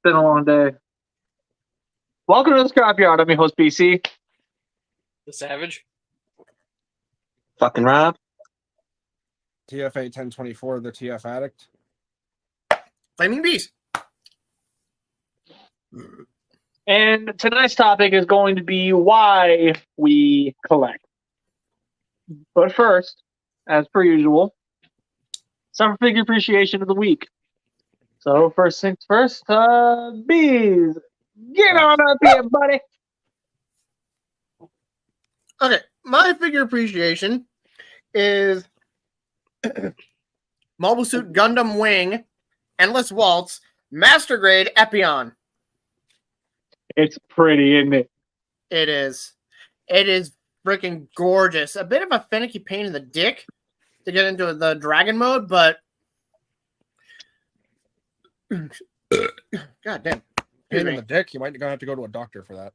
been a long day. Welcome to the Scrapyard. I'm your host, BC. The Savage. Fucking Rob. TFA 1024, the TF Addict. Flaming Beast. And tonight's topic is going to be why we collect. But first, as per usual, summer figure appreciation of the week. So first things first, Bees, get on up here, buddy. Okay, my figure appreciation is Mobile Suit Gundam Wing, Endless Waltz, Master Grade Epion. It's pretty, isn't it? It is. It is freaking gorgeous. A bit of a finicky pain in the dick to get into the dragon mode, but God damn. Pain in the dick, you might gonna have to go to a doctor for that.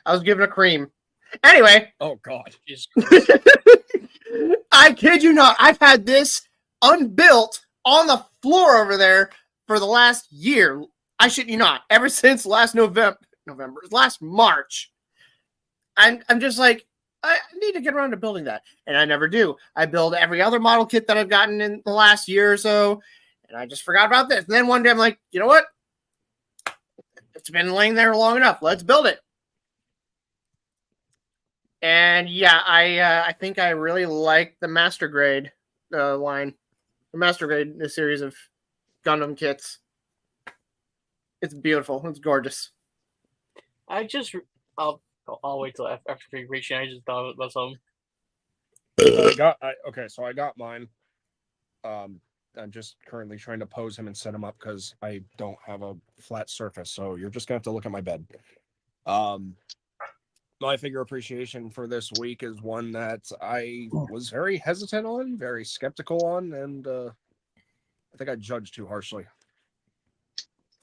I was given a cream. Anyway. Oh, God. I kid you not. I've had this unbuilt on the floor over there for the last year. I shit you not. Ever since last last March. I'm just like, I need to get around to building that. And I never do. I build every other model kit that I've gotten in the last year or so. And I just forgot about this. And then one day I'm like, you know what? It's been laying there long enough. Let's build it. And yeah, I think I really like the Master Grade line. The Master Grade, the series of Gundam kits. It's beautiful. It's gorgeous. I'll wait till after figuration. I just thought about something. I got mine. I'm just currently trying to pose him and set him up because I don't have a flat surface. So you're just gonna have to look at my bed. My figure appreciation for this week is one that I was very hesitant on, very skeptical on, and I think I judged too harshly.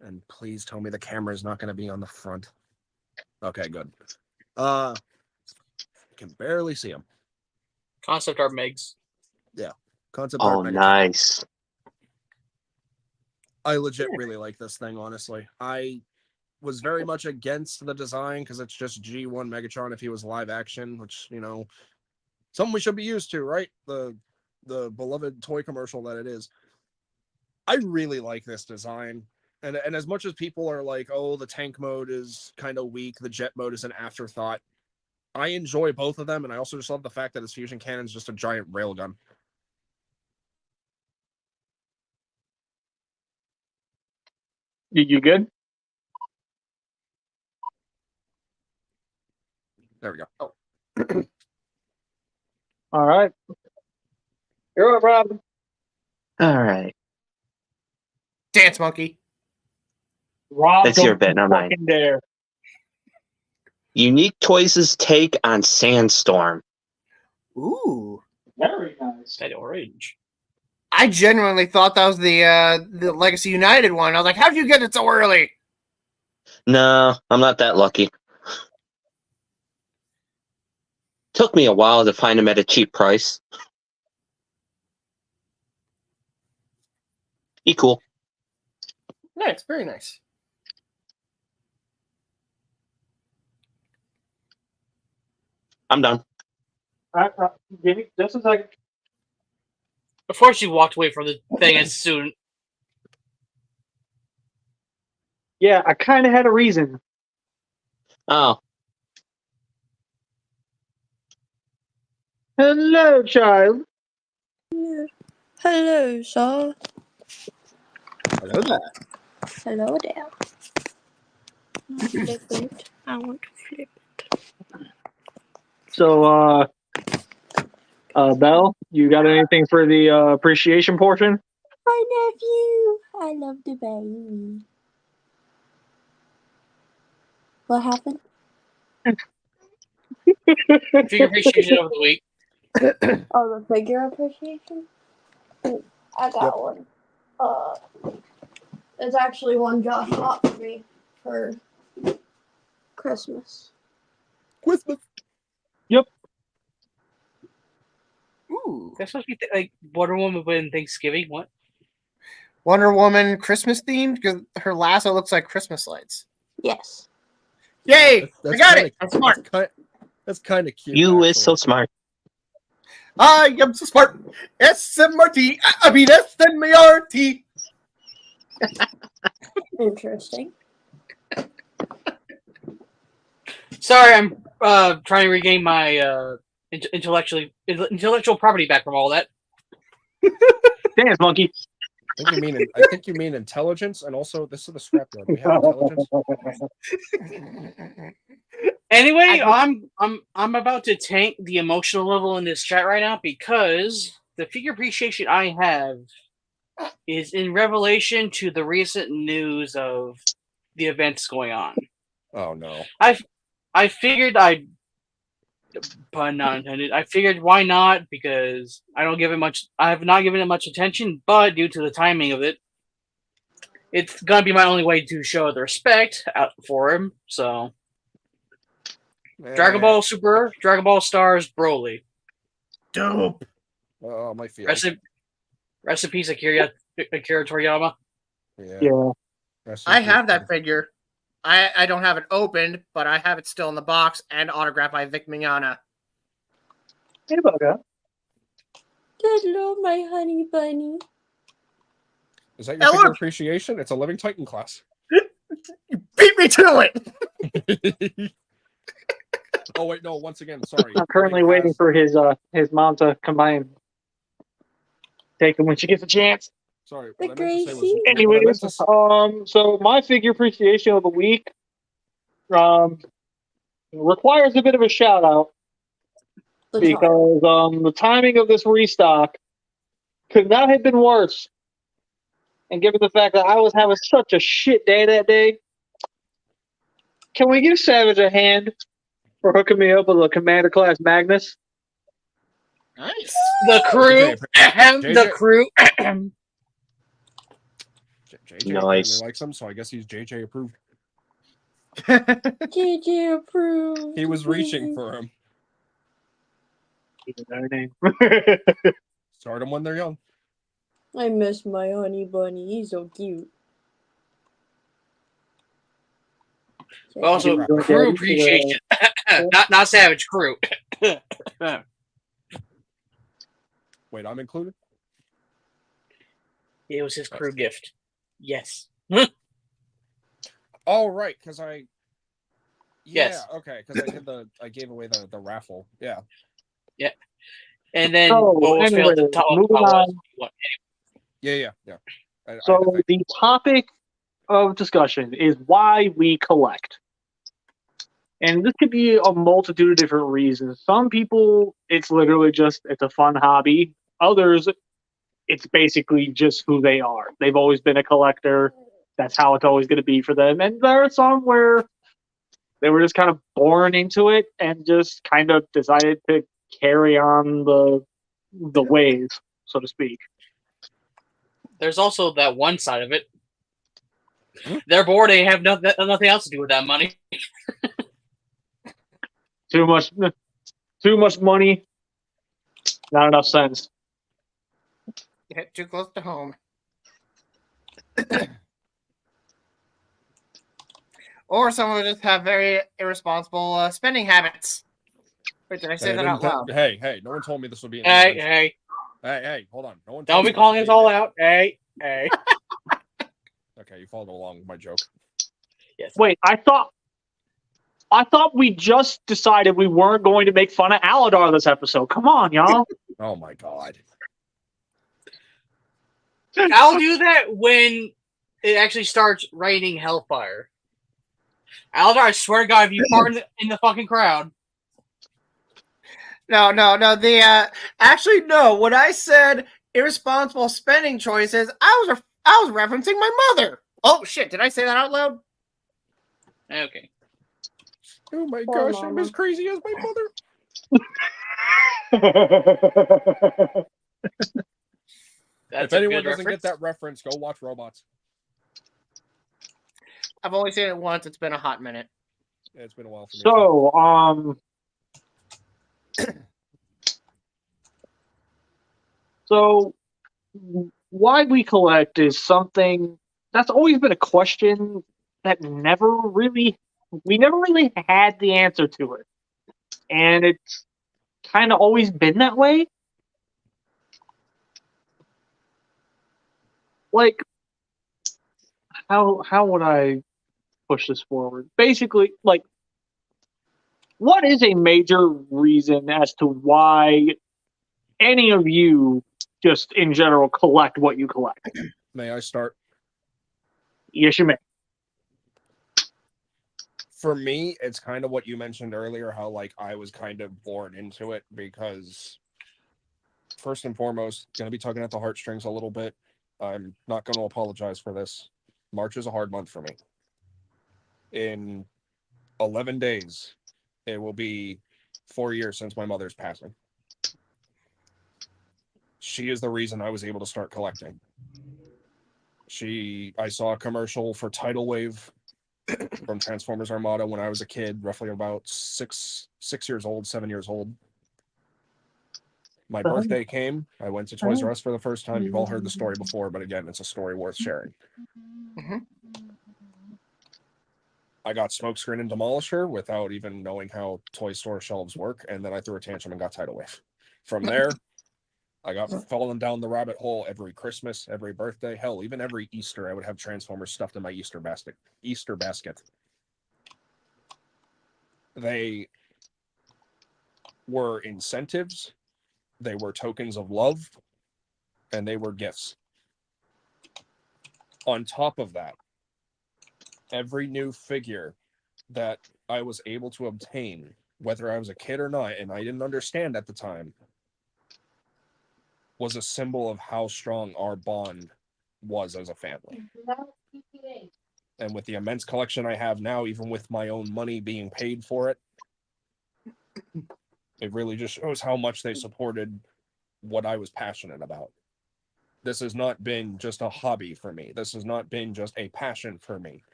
And please tell me the camera is not going to be on the front. Okay, good. I can barely see him. Concept art Megs. Yeah. Concept art. Oh, nice. I legit really like this thing, honestly. I was very much against the design because it's just G1 Megatron if he was live action, which, you know, something we should be used to, right? The beloved toy commercial that it is. I really like this design. And as much as people are like, oh, the tank mode is kind of weak, the jet mode is an afterthought, I enjoy both of them, and I also just love the fact that his fusion cannon is just a giant railgun. You good? There we go. Oh. All right. You're up, Rob. All right. Dance Monkey. Rob, That's your bit, not mine. Dare. Unique Toys' take on Sandstorm. Ooh. Very nice. That orange. I genuinely thought that was the Legacy United one. I was like, how'd you get it so early? No, I'm not that lucky. Took me a while to find him at a cheap price. He cool. Nice, very nice. I'm done. All right, give me just a second. Before she walked away from the thing as soon. Yeah, I kind of had a reason. Oh, Hello, child. Hello, sir. Hello there. Hello there. Flip it. I want to flip it. So, Belle, you got anything for the appreciation portion? My nephew. I love the baby. What happened? Figure appreciation of the week. Oh, the figure appreciation? I got one. It's actually one Josh bought for me for Christmas. Yep. Ooh. That's supposed to be like Wonder Woman when Thanksgiving. What? Wonder Woman Christmas themed because her lasso looks like Christmas lights. Yes. Yay! I got kinda- it. I'm smart. That's kind of cute. You is actually. so smart. I am so smart. SMRT. I mean SMART. Interesting. Sorry, I'm trying to regain my intellectual property back from all that. Dance monkey. I think you mean intelligence, and also this is the scrapyard. We have intelligence. Anyway, I'm about to tank the emotional level in this chat right now because the figure appreciation I have is in revelation to the recent news of the events going on. Oh no. I figured pun not intended. I figured why not, because I have not given it much attention, but due to the timing of it, it's gonna be my only way to show the respect out for him. So Dragon Ball Super, Dragon Ball Stars, Broly. Dope. Oh, my feet. Rest in peace, Akira Toriyama. Yeah. I have that figure. I don't have it opened, but I have it still in the box and autographed by Vic Mignogna. Hey, Bugga. Hello, my honey bunny. Is that Now your figure look! appreciation? It's a living Titan class. You beat me to it. Oh wait, no. Once again, sorry. I'm currently Living waiting has- for his mom to come by and take him when she gets a chance. Sorry. The What I meant to say was. Gracie? what I Anyways, meant to s- so my figure appreciation of the week requires a bit of a shout out because the timing of this restock could not have been worse. And given the fact that I was having such a shit day that day, can we give Savage a hand for hooking me up with a Commander Class Magnus? Nice. The crew, JJ. the crew. JJ Nice. apparently likes him, so I guess he's JJ approved. JJ approved. He was reaching for him. Even better name. Start him when they're young. I miss my honey bunny. He's so cute. But also, Enjoy crew that. appreciation. not Savage, crew. Wait, I'm included. It was his crew gift. Yes. Oh right, because I. Yes. Yeah, okay, because I gave away the raffle. Yeah. And then So, almost failed to anyway, talk moving about on. what. Yeah. So the topic of discussion is why we collect. And this could be a multitude of different reasons. Some people, it's literally just, it's a fun hobby. Others, it's basically just who they are. They've always been a collector. That's how it's always going to be for them. And there are some where they were just kind of born into it and just kind of decided to carry on the ways, so to speak. There's also that one side of it. They're bored. They have nothing else to do with that money. Too much money, not enough sense. Hit too close to home. Or some would just have very irresponsible spending habits. Wait, did I say that out loud? Hey, no one told me this would be. Hey, Hey, hold on. No one. don't told be me calling this us would all be- out. Hey. Okay, you followed along with my joke. Yes. Wait, I thought we just decided we weren't going to make fun of Aladar this episode. Come on, y'all. Oh my god. I'll do that when it actually starts raining hellfire. Aldar, I swear to God, if you fart in the fucking crowd. No. The actually no. When I said irresponsible spending choices, I was referencing my mother. Oh shit! Did I say that out loud? Okay. Oh my Poor gosh, I'm mama. as crazy as my mother. That's If a anyone good doesn't reference. get that reference, go watch Robots. I've only seen it once. It's been a hot minute. Yeah, it's been a while for me. So, why we collect is something that's always been a question that we never really had the answer to it. And it's kind of always been that way. Like, how would I push this forward? Basically, like, what is a major reason as to why any of you just in general collect what you collect? May I start? Yes, you may. For me, it's kind of what you mentioned earlier, how like I was kind of born into it because first and foremost, gonna be tugging at the heartstrings a little bit. I'm not gonna apologize for this. March is a hard month for me. In 11 days, it will be 4 years since my mother's passing. She is the reason I was able to start collecting. I saw a commercial for Tidal Wave from Transformers Armada when I was a kid, roughly about 7 years old. My birthday came. I went to Toys R Us for the first time. You've all heard the story before, but again, it's a story worth sharing. Mhm. I got Smokescreen and Demolisher without even knowing how toy store shelves work, and then I threw a tantrum and got Tidal Wave. From there, I got fallen down the rabbit hole every Christmas, every birthday, hell, even every Easter. I would have Transformers stuffed in my Easter basket. They were incentives, they were tokens of love, and they were gifts. On top of that, every new figure that I was able to obtain, whether I was a kid or not, and I didn't understand at the time, was a symbol of how strong our bond was as a family. And with the immense collection I have now, even with my own money being paid for it, it really just shows how much they supported what I was passionate about. This has not been just a hobby for me. This has not been just a passion for me.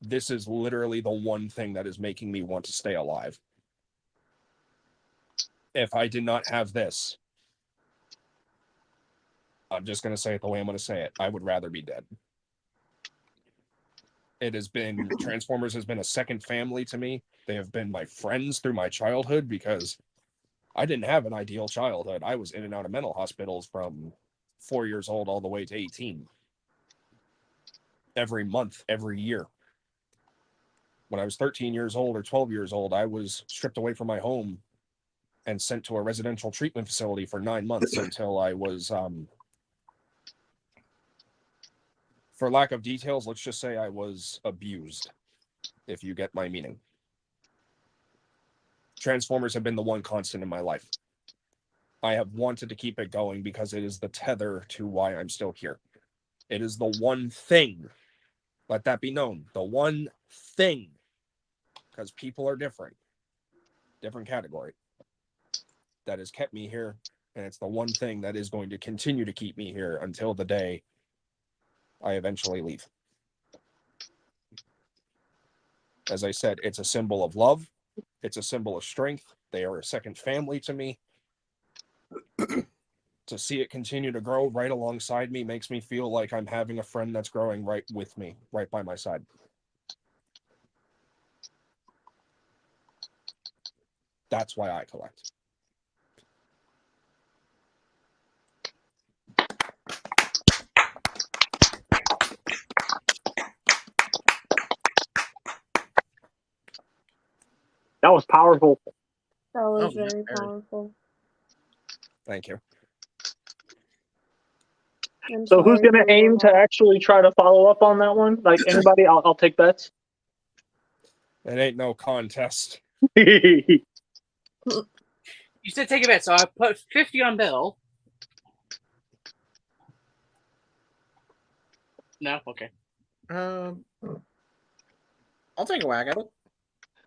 This is literally the one thing that is making me want to stay alive. If I did not have this, I'm just going to say it the way I'm going to say it. I would rather be dead. Transformers has been a second family to me. They have been my friends through my childhood because I didn't have an ideal childhood. I was in and out of mental hospitals from 4 years old all the way to 18. Every month, every year. When I was 13 years old or 12 years old, I was stripped away from my home and sent to a residential treatment facility for 9 months until I was, for lack of details, let's just say I was abused, if you get my meaning. Transformers have been the one constant in my life. I have wanted to keep it going because it is the tether to why I'm still here. It is the one thing, let that be known, the one thing, because people are different category, that has kept me here, and it's the one thing that is going to continue to keep me here until the day I eventually leave. As I said, it's a symbol of love. It's a symbol of strength. They are a second family to me. To see it continue to grow right alongside me makes me feel like I'm having a friend that's growing right with me, right by my side. That's why I collect. That was powerful. That was Oh, yeah, very very. powerful. Thank you. I'm So who's sorry going to for aim to that. actually try to follow up on that one? Like anybody? I'll take bets. It ain't no contest. You said take a bet, so I put 50 on Bill. No? Okay. I'll take a whack at it.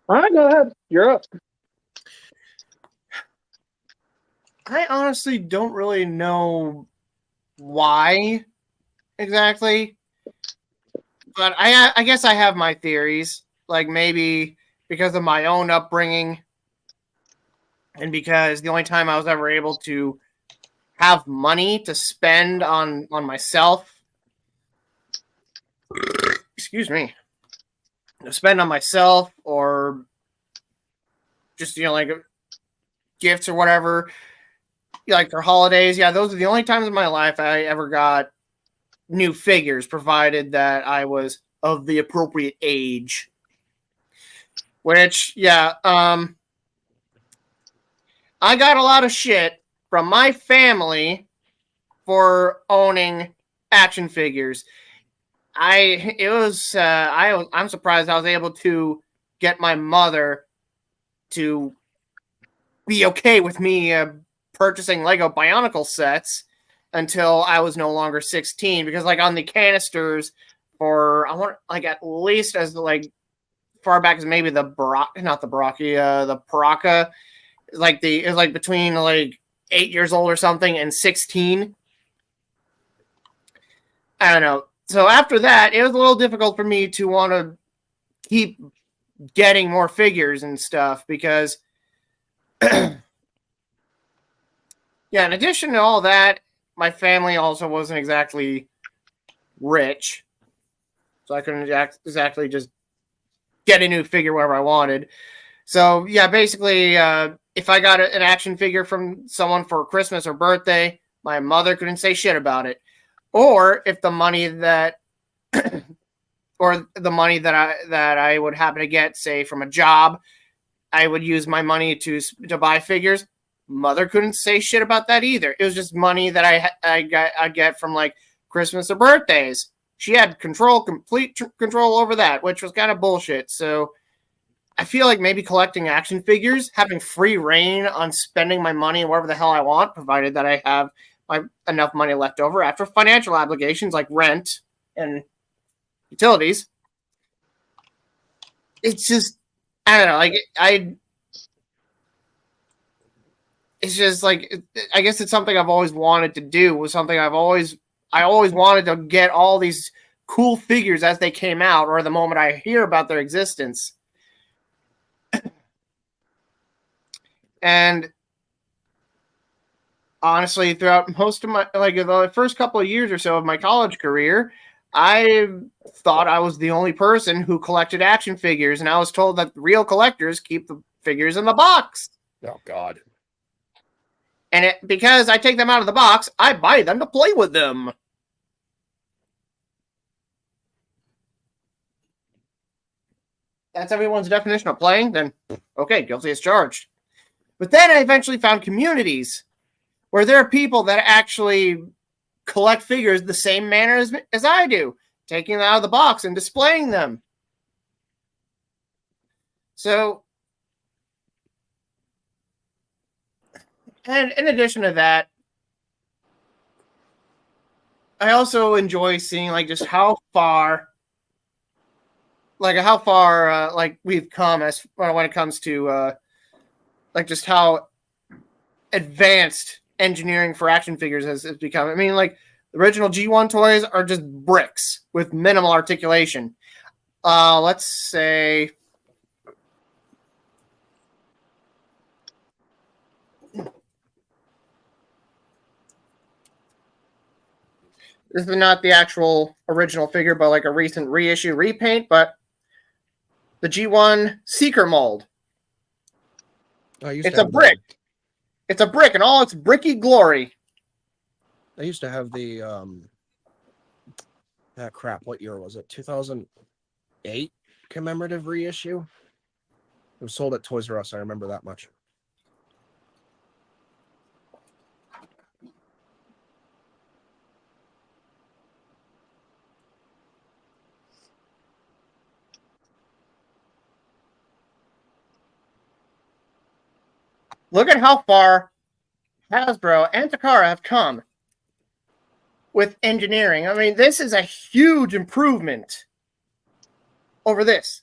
All right, go ahead. You're up. I honestly don't really know why exactly, but I guess I have my theories. Like maybe because of my own upbringing, and because the only time I was ever able to have money to spend on myself. Excuse me. To spend on myself or just, like gifts or whatever, like for holidays. Yeah, those are the only times in my life I ever got new figures, provided that I was of the appropriate age. Which, yeah, I got a lot of shit from my family for owning action figures. I'm surprised I was able to get my mother to be okay with me purchasing Lego Bionicle sets until I was no longer 16, because like on the canisters for, I want like at least as like far back as maybe the Paraka, like it was like between like 8 years old or something and 16. I don't know. So after that, it was a little difficult for me to want to keep getting more figures and stuff because, yeah, in addition to all that, my family also wasn't exactly rich. So I couldn't exactly just get a new figure wherever I wanted. So, yeah, basically, if I got an action figure from someone for Christmas or birthday, my mother couldn't say shit about it. Or if the money that I would happen to get, say, from a job, I would use my money to buy figures. Mother couldn't say shit about that either. It was just money that I'd get from like Christmas or birthdays. She had complete control over that, which was kind of bullshit. So I feel like maybe collecting action figures, having free reign on spending my money wherever the hell I want, provided that I have enough money left over after financial obligations like rent and utilities. It's just, I don't know, like it's just like, I guess it's something I've always wanted to do. Was something I always wanted to get all these cool figures as they came out or the moment I hear about their existence. And honestly, throughout most of my, like the first couple of years or so of my college career, I thought I was the only person who collected action figures, and I was told that real collectors keep the figures in the box. Oh, God. And because I take them out of the box, I buy them to play with them. That's everyone's definition of playing, then okay, guilty as charged. But then I eventually found communities where there are people that actually collect figures the same manner as I do, taking them out of the box and displaying them. So, and in addition to that, I also enjoy seeing like just how far we've come as when it comes to like just how advanced engineering for action figures has become. I mean, like the original G1 toys are just bricks with minimal articulation. Let's say this is not the actual original figure, but like a recent reissue repaint, but the G1 Seeker mold. It's a brick. It's a brick in all its bricky glory. I used to have the crap, what year was it? 2008 commemorative reissue. It was sold at Toys R Us, I remember that much. Look at how far Hasbro and Takara have come with engineering. I mean, this is a huge improvement over this.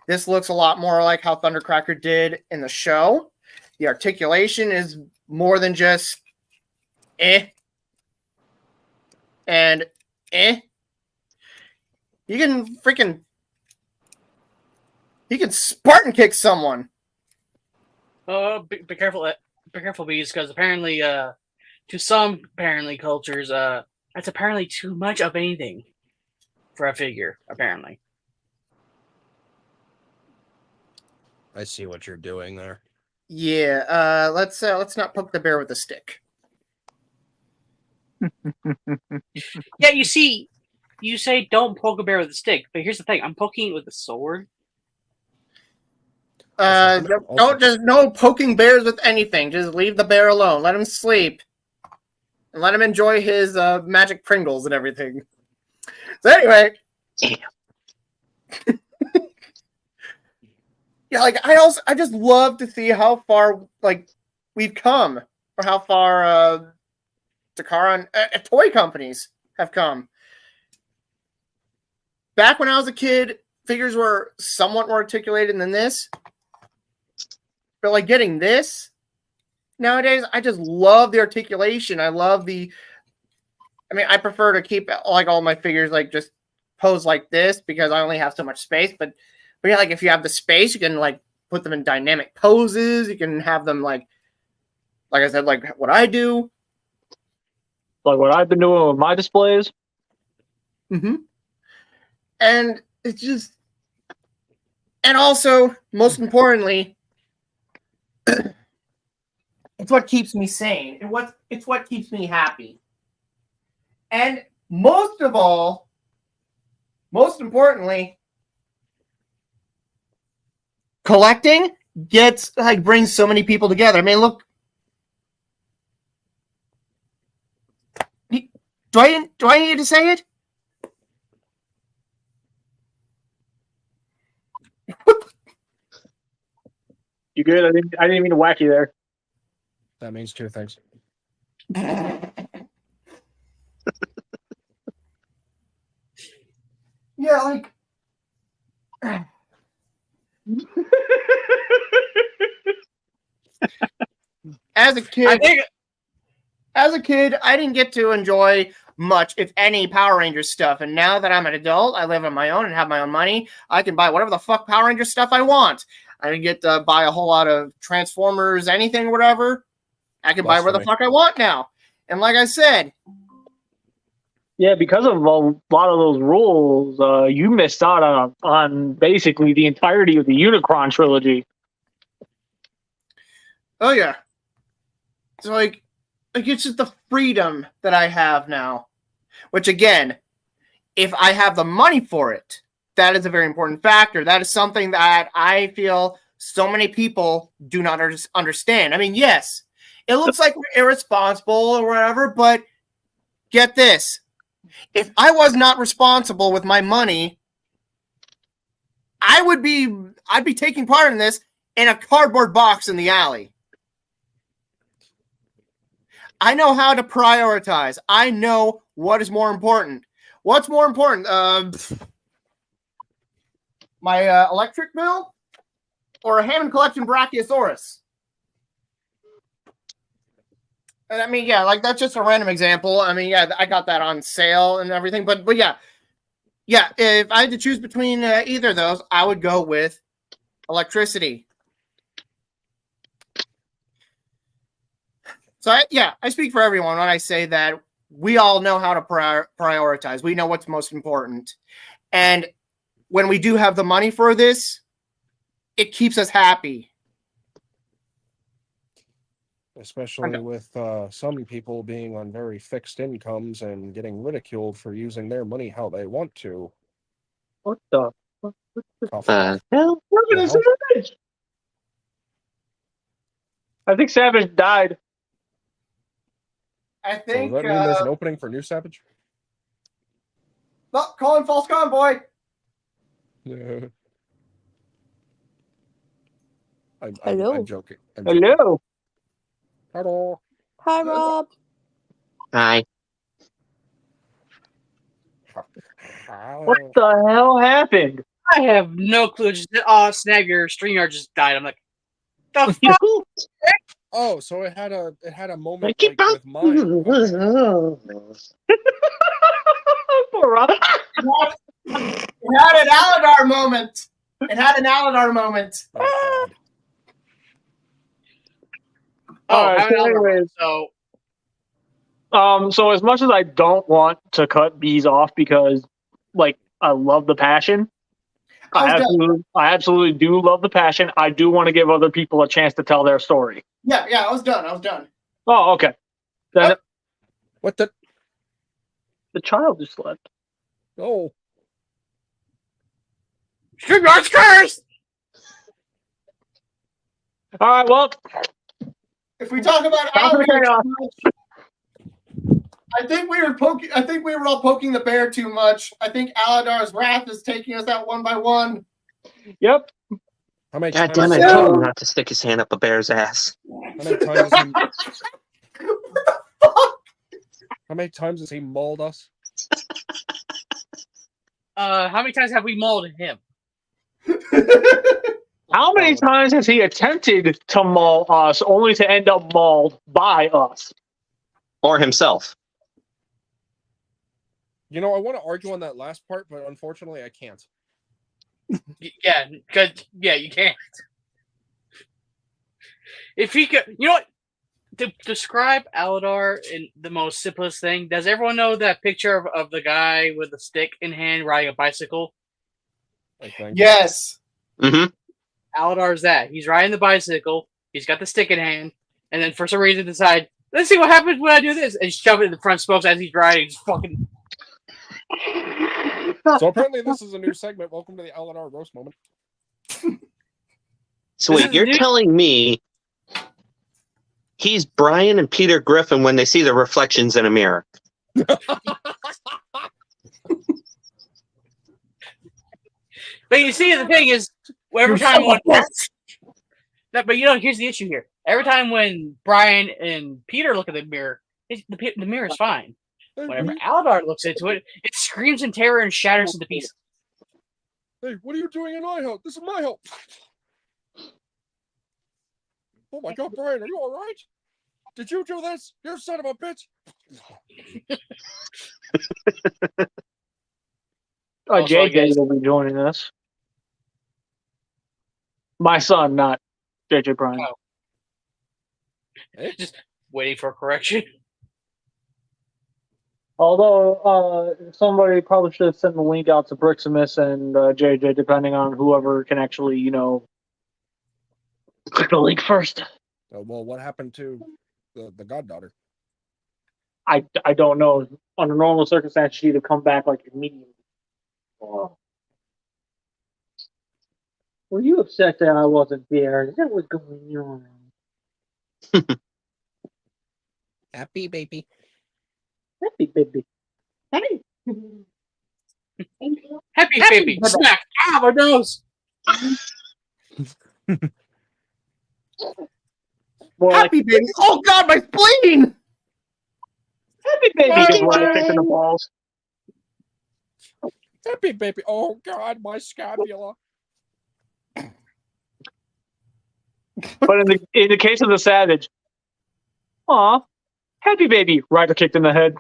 This looks a lot more like how Thundercracker did in the show. The articulation is more than just and You can Spartan kick someone. Be careful, bees, because apparently to some apparently cultures, that's apparently too much of anything for a figure. Apparently, I see what you're doing there. Yeah, let's not poke the bear with a stick. yeah. You see, you say don't poke a bear with a stick, but here's the thing: I'm poking it with a sword. Don't just no poking bears with anything. Just leave the bear alone. Let him sleep, and let him enjoy his magic Pringles and everything. So anyway, Damn. yeah, like I just love to see how far like we've come, or how far Takara and toy companies have come. Back when I was a kid, figures were somewhat more articulated than this. But like getting this nowadays, I just love the articulation. I love the. I mean, I prefer to keep like all my figures like just posed like this because I only have so much space. But yeah, like if you have the space, you can like put them in dynamic poses. You can have them like I said, like what I do. Like what I've been doing with my displays. Mm-hmm. And it's just, and also most importantly, it's what keeps me sane. It's what keeps me happy. And most of all, most importantly, collecting brings so many people together. I mean, look. Do I need to say it? You good? I didn't mean to whack you there. That means two things. Yeah, like as a kid, I didn't get to enjoy much, if any, Power Rangers stuff. And now that I'm an adult, I live on my own and have my own money. I can buy whatever the fuck Power Ranger stuff I want. I didn't get to buy a whole lot of Transformers, anything, whatever. I can buy where the fuck I want now. And like I said, Yeah, because of a lot of those rules, you missed out on basically the entirety of the Unicron trilogy. oh yeah. So like it's just the freedom that I have now. Which again, if I have the money for it, that is a very important factor. That is something that I feel so many people do not understand. I mean, yes, it looks like we're irresponsible or whatever, but get this. If I was not responsible with my money, I'd be taking part in this in a cardboard box in the alley. I know how to prioritize. I know what is more important. What's more important? My electric bill or a Hammond Collection Brachiosaurus? And I mean, yeah, like that's just a random example. I mean, yeah, I got that on sale and everything, but yeah, if I had to choose between either of those, I would go with electricity. So I speak for everyone when I say that we all know how to prioritize. We know what's most important, and when we do have the money for this, it keeps us happy. Especially with some people being on very fixed incomes and getting ridiculed for using their money how they want to. What the? Hell? What is Savage? I think Savage died. I So think. does that mean there's an opening for New Savage? Oh, calling false convoy. Yeah. Hello. I'm joking. I'm joking. Hello. Hello. Hi, Rob. Hi. What the hell happened? I have no clue. Just snap, your StreamYard just died. I'm like, the fuck? Oh, so it had a moment Keep like with mine. Okay. Poor Rob. It had an Aladar moment. Oh, God. Oh, Alright, I have so another one. anyways. So So as much as I don't want to cut bees off because, like, I love the passion. I absolutely do love the passion. I do want to give other people a chance to tell their story. Yeah, I was done. Oh, okay. Then What the? the child just left. Oh, Scrapyard's cursed! All right. Well, If we talk about Back to the Aladar, chaos. I think we were all poking the bear too much. I think Aladar's wrath is taking us out one by one. Yep. how many God times? damn it! I told him not to stick his hand up a bear's ass. How many times has he? How many times has he mauled us? How many times have we mauled him? How many times has he attempted to maul us, only to end up mauled by us? Or himself. You know, I want to argue on that last part, but unfortunately, I can't. Yeah, because you can't. If he could, you know what? To describe Aladar in the most simplest thing, does everyone know that picture of the guy with a stick in hand riding a bicycle? I think. Yes. Mm-hmm. Aladar's that. He's riding the bicycle, he's got the stick in hand, and then for some reason decide, let's see what happens when I do this, and shove it in the front spokes as he's riding. Just fucking. So apparently, this is a new segment. Welcome to the Aladar roast moment. So This wait, is you're new- telling me he's Brian and Peter Griffin when they see their reflections in a mirror? But you see, the thing is, every time one. But here's the issue here. Every time when Brian and Peter look at the mirror, the mirror is fine. Whenever Aladar looks into it, it screams in terror and shatters into pieces. Hey, what are you doing in my house? This is my house. Oh my God, Brian, are you all right? Did you do this? You son of a bitch! Also, I JJ guess- will be joining us. My son, not JJ Bryan. Oh. Just waiting for a correction. Although somebody probably should have sent the link out to Briximus and JJ, depending on whoever can actually, click the link first. Well, what happened to the goddaughter? I don't know. Under normal circumstances, she'd have come back like immediately. Oh. Were you upset that I wasn't there? Is that what's going on? Happy baby. Happy baby. Happy. Happy Happy baby, baby. smack! Ah, my nose! More like Happy baby. Oh God, my spleen! happy baby. Happy Just want to kick in the baby. balls. Happy baby. Oh God, my scapula. But in the case of the savage, aw, happy baby. Ryder kicked in the head.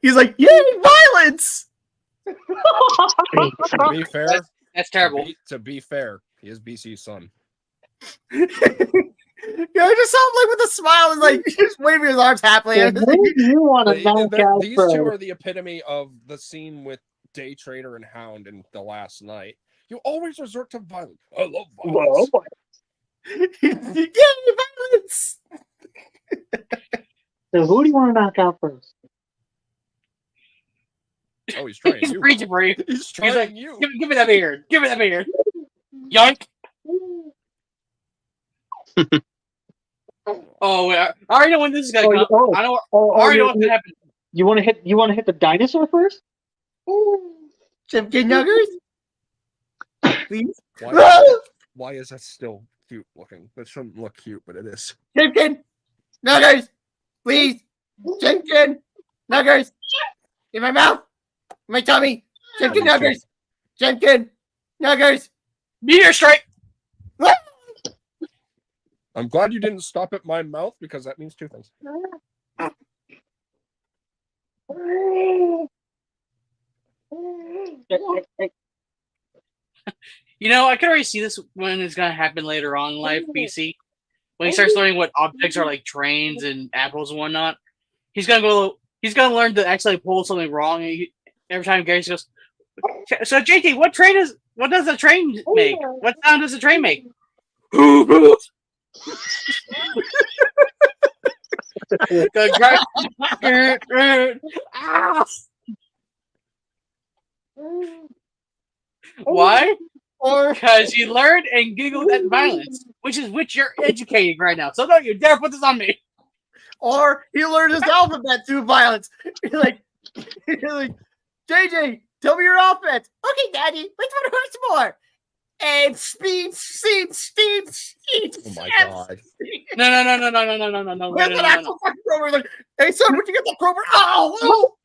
He's like, yay, violence! To be fair, That's terrible. To be fair, he is BC's son. Yeah, I just saw him like with a smile and like just waving his arms happily. Who do you want to knock out These first? two are the epitome of the scene with Day Trader and Hound in The Last Night. You always resort to violence. I love violence. Well, Yay, violence! so who do you want to knock out first? Oh, he's trying He's you. reaching for you. He's trying like, you. Give me that beard. Give me that beard. Yoink. Oh, wait, I already know when this is gonna come. I know. I already know what's gonna happen. You want to hit? You want to hit the dinosaur first? Chicken nuggers? Please? Why is that still cute looking? That shouldn't look cute, but it is. Chicken nuggers! Please! Chicken nuggers! In my mouth! In my tummy! Chicken nuggers! Chicken nuggers! Meteor strike. I'm glad you didn't stop at my mouth because that means two things. You know, I can already see this when it's gonna happen later on in life, BC. When he starts learning what objects are like trains and apples and whatnot, he's gonna learn to actually pull something wrong. And every time Gary goes, so JT, what does a train make? What sound does a train make? Why? Or Because you learned and giggled at violence, which you're educating right now. So don't you dare put this on me. he learned his alphabet through violence. You're like, JJ, tell me your alphabet. Okay, Daddy, which one hurts more? And speed, steep, steep, steep. Oh my god. No. Where's that actual fucking crowbar? Like, hey son, where'd you get that crowbar? Oh!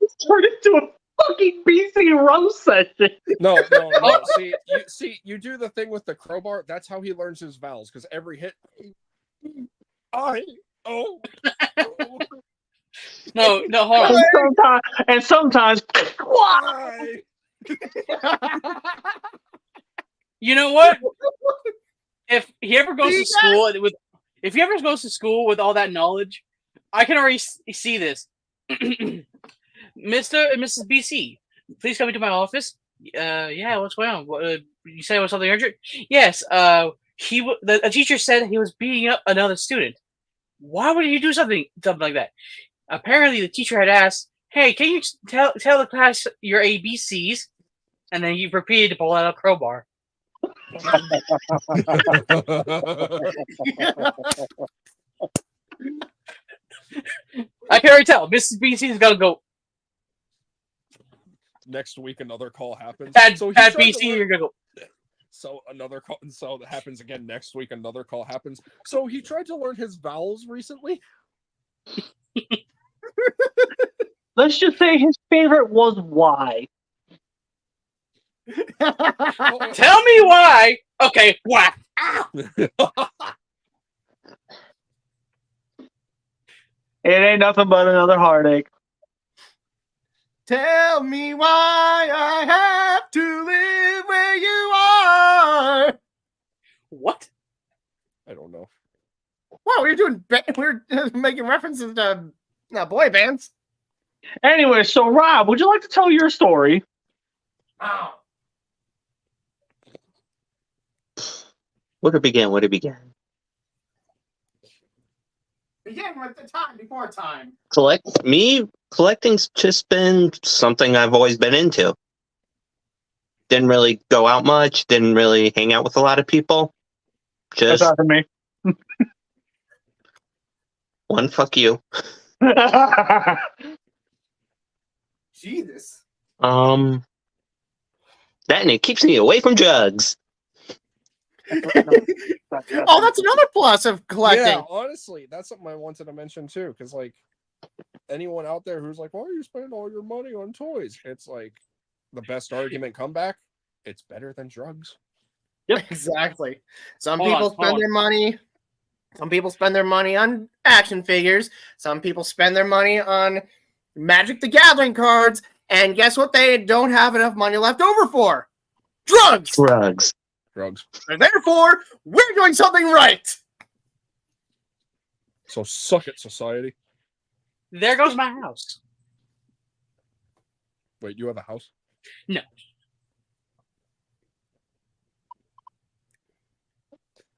This turned into a fucking BC roast session. No. You do the thing with the crowbar. That's how he learns his vowels. Because every hit, No, hold on. And sometimes, why? You know what? If he ever goes to school with all that knowledge, I can already see this. Mr. and Mrs. BC, please come into my office. Yeah, what's going on? You said it was something urgent? Yes. A teacher said he was beating up another student. Why would you do something like that? Apparently, the teacher had asked, "Hey, can you tell the class your ABCs?" And then he repeated to pull out a crowbar. I can already tell. Mrs. BC is gonna go. Next week, another call happens. At tried to BC, learn- you're gonna go. So another call, and so that happens again next week. Another call happens. So he tried to learn his vowels recently. let's just say his favorite was Y. Tell me why. Okay, why? It ain't nothing but another heartache. Tell me why I have to live where you are. What? I don't know. Wow, we're making references to boy bands. Anyway, so Rob, would you like to tell your story? Where to begin? Begin with the time before time. Collecting's just been something I've always been into. Didn't really go out much, didn't really hang out with a lot of people. That's Just not for me. one fuck you. Jesus. That and it keeps me away from drugs. Oh, that's another plus of collecting. Yeah, honestly, that's something I wanted to mention too. Because like anyone out there who's like, "Why are you spending all your money on toys?" It's like the best argument comeback. It's better than drugs. Yep. Exactly. Some Hold people on, spend hold their money. Some people spend their money on action figures. Some people spend their money on Magic the Gathering cards. And guess what? They don't have enough money left over for drugs. Drugs. And therefore, we're doing something right. So suck it, society. There goes my house. Wait, you have a house? No.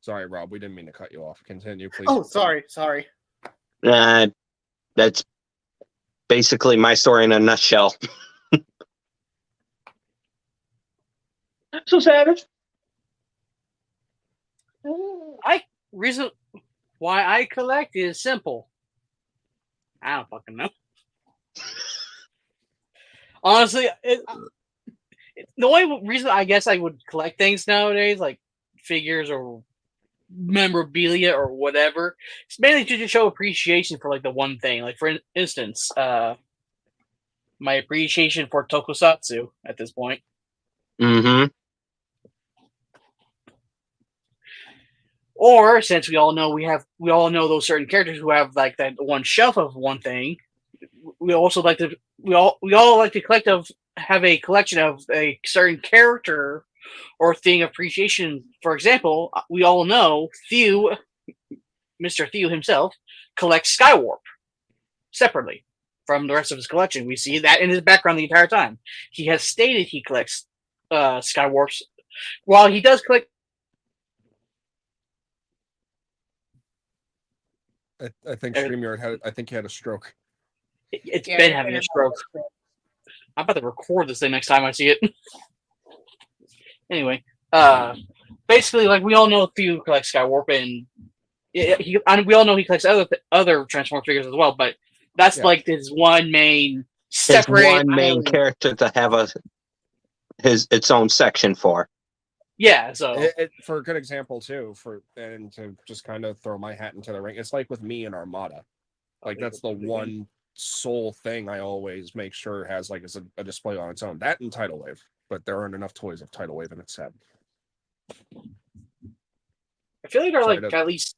Sorry, Rob. We didn't mean to cut you off. Continue, please. Oh, sorry. That's basically my story in a nutshell. So Savage. Reason why I collect is simple. I don't fucking know. Honestly, the only reason I guess I would collect things nowadays, like figures or memorabilia or whatever, it's mainly to just show appreciation for like the one thing. Like for instance, my appreciation for tokusatsu at this point. Mm-hmm. Or since we all know those certain characters who have like that one shelf of one thing, we also like to we all like to have a collection of a certain character or thing appreciation. For example, we all know Thew, Mr. Thew himself, collects Skywarp separately from the rest of his collection. We see that in his background the entire time. He has stated he collects Skywarps. While he does collect, I think StreamYard had. I think he had a stroke. it's Yeah, been yeah, having yeah. a stroke. I'm about to record this thing next time I see it. Anyway, basically, like we all know, Thew collects Skywarp, and we all know he collects other Transformers figures as well. But that's Yeah. like his one main His separate one main island. character to have its own section for. Yeah, so For a good example too, and to just kind of throw my hat into the ring, it's like with me and Armada. Like that's the one sole thing I always make sure has like a display on its own. That and Tidal Wave, but there aren't enough toys of Tidal Wave in its set. I feel like there are Sorry, like at least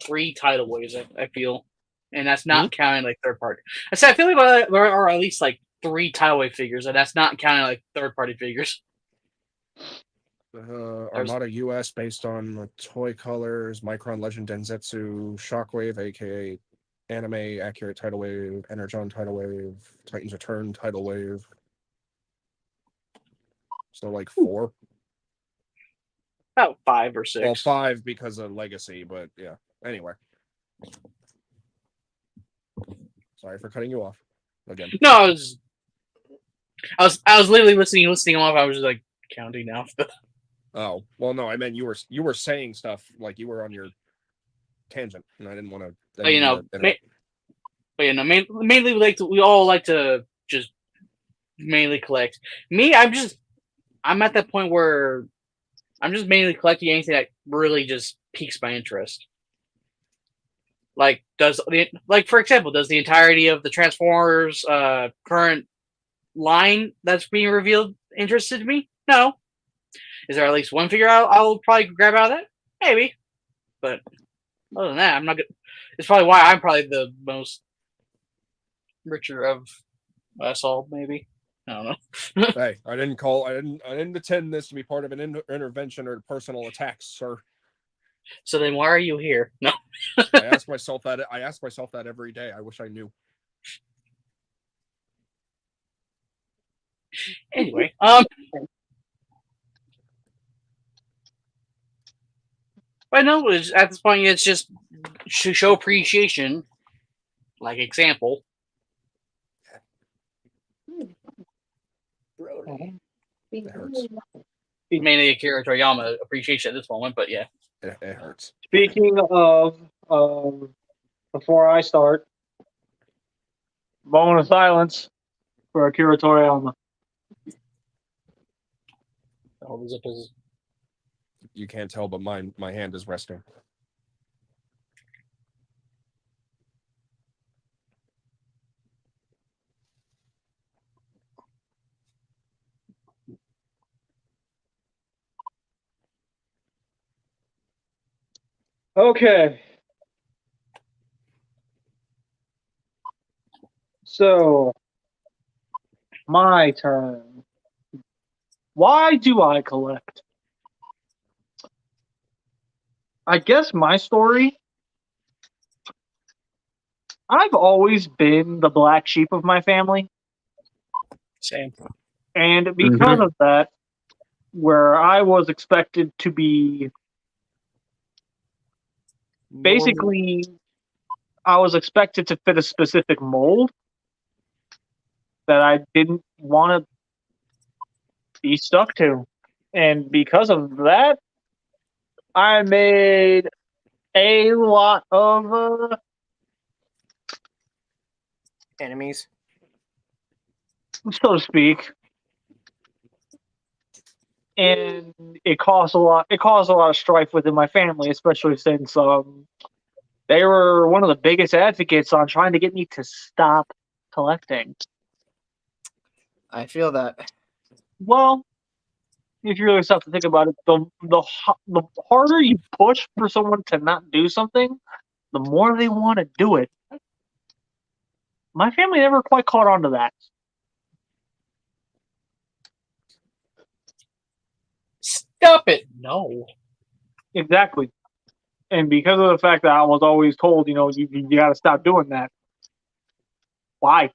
3 Tidal Waves. I feel, and that's not counting like third party. I said I feel like there are at least like 3 Tidal Wave figures, and that's not counting like third party figures. Armada US based on the toy colors, Micron Legend Densetsu, Shockwave, aka Anime Accurate Tidal Wave, Energon Tidal Wave, Titans Return Tidal Wave. So like 4. About 5 or 6. Well, 5 because of Legacy, but yeah. Anyway. Sorry for cutting you off again. No, I was literally listening off. I was just like counting now. Oh, well, no, I meant you were saying stuff like you were on your tangent, and I didn't want to. But mainly we all like to just mainly collect. Me, I'm at that point where I'm just mainly collecting anything that really just piques my interest. Like for example, does the entirety of the Transformers current line that's being revealed interested me? No. Is there at least one figure I'll probably grab out of that? Maybe. But other than that, I'm not good. It's probably why I'm probably the most richer of us all, maybe. I don't know. Hey, I didn't intend this to be part of an intervention or personal attacks, sir. So then why are you here? No. I ask myself that every day. I wish I knew. Anyway, but no, at this point, it's just to show appreciation. Like example. It hurts. Mainly Akira Toriyama appreciation at this moment, but yeah. It hurts. Speaking of, before I start, moment of silence for Akira Toriyama. All the zippers. You can't tell, but my hand is resting. Okay. So, my turn. Why do I collect? I guess my story, I've always been the black sheep of my family. Same. And because of that, where I was expected to be basically, I was expected to fit a specific mold that I didn't want to be stuck to. And because of that, I made a lot of Enemies. so to speak. And it caused a lot of strife within my family, especially since they were one of the biggest advocates on trying to get me to stop collecting. I feel that. Well, if you really stop to think about it, the harder you push for someone to not do something, the more they want to do it. My family never quite caught on to that. No. Exactly. And because of the fact that I was always told, you got to stop doing that. Why?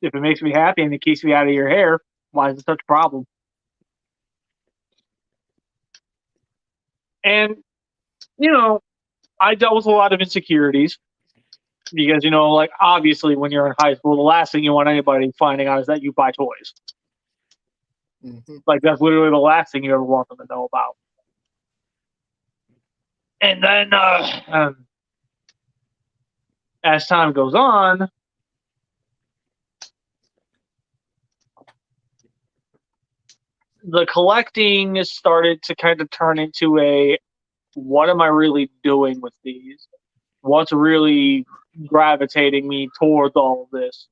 If it makes me happy and it keeps me out of your hair, why is it such a problem? And, I dealt with a lot of insecurities because, like, obviously when you're in high school, the last thing you want anybody finding out is that you buy toys. Mm-hmm. Like, that's literally the last thing you ever want them to know about. And then, as time goes on, the collecting started to kind of turn into what am I really doing with these? What's really gravitating me towards all of this?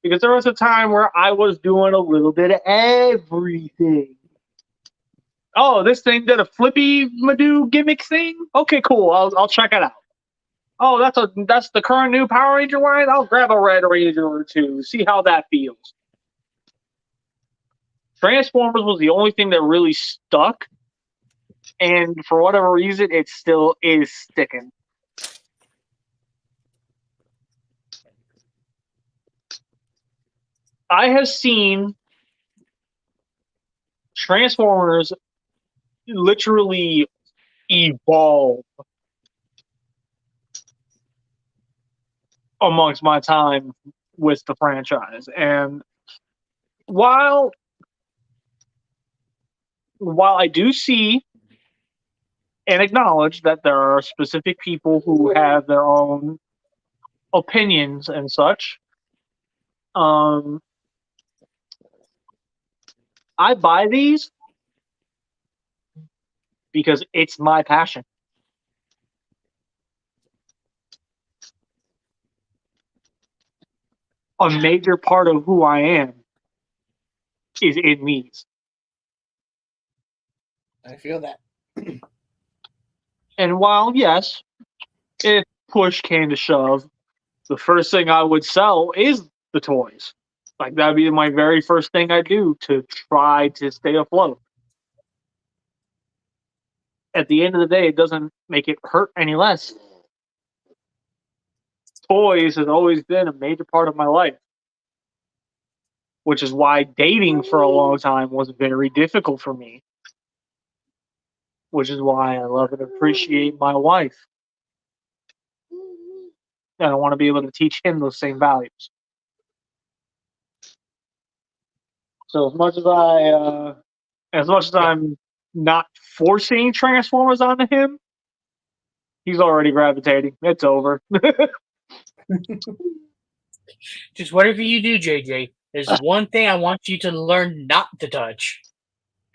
Because there was a time where I was doing a little bit of everything. Oh, this thing did a Flippy Madoo gimmick thing? Okay, cool. I'll check it out. Oh, that's the current new Power Ranger line? I'll grab a Red Ranger or two, see how that feels. Transformers was the only thing that really stuck, and for whatever reason, it still is sticking. I have seen Transformers literally evolve amongst my time with the franchise. And while I do see and acknowledge that there are specific people who have their own opinions and such, I buy these because it's my passion. A major part of who I am is in these. I feel that. And while, yes, if push came to shove, the first thing I would sell is the toys. Like, that'd be my very first thing I do to try to stay afloat. At the end of the day, it doesn't make it hurt any less. Toys has always been a major part of my life, which is why dating for a long time was very difficult for me, which is why I love and appreciate my wife. And I want to be able to teach him those same values. So as much as I'm not forcing Transformers onto him, he's already gravitating. It's over. Just whatever you do, JJ, there's one thing I want you to learn not to touch.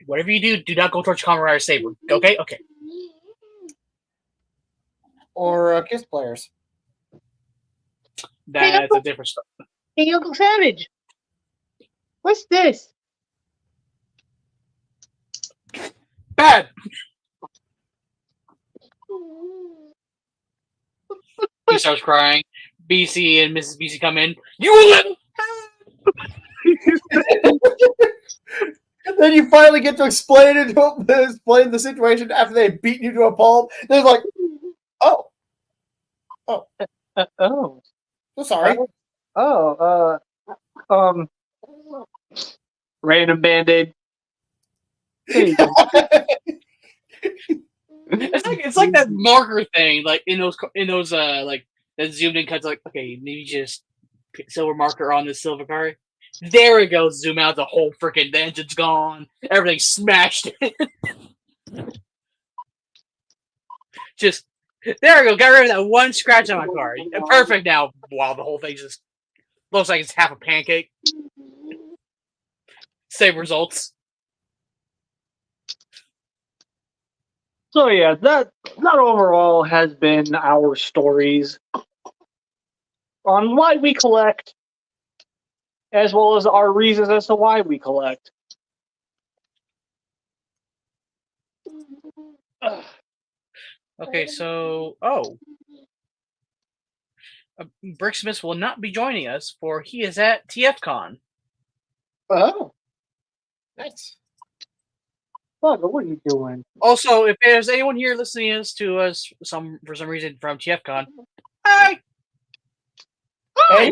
Whatever you do not go towards Kamen Rider Saber. Okay? Okay. Or Kiss players. That's a different story. Hey, Uncle Savage, what's this? Bad! He starts crying. BC and Mrs. BC come in. You little... Then you finally get to explain the situation after they've beaten you to a pulp. They're like, oh, Oh, so sorry. Random Band-Aid. There you go. It's like that marker thing, like in those like that zoomed in cuts. Like, okay, maybe just pick silver marker on this silver card. There it goes. Zoom out. The whole freaking engine's gone. Everything's smashed. Just there we go. Got rid of that one scratch on my card. Perfect now. Wow, the whole thing just looks like it's half a pancake. Same results. So yeah, that overall has been our stories on why we collect, as well as our reasons as to why we collect. Okay, so Bricksmith will not be joining us, for he is at TFCon. Oh, nice. Bugger, what are you doing? Also, if there's anyone here listening to us for some reason from TFCon, hi. Hey,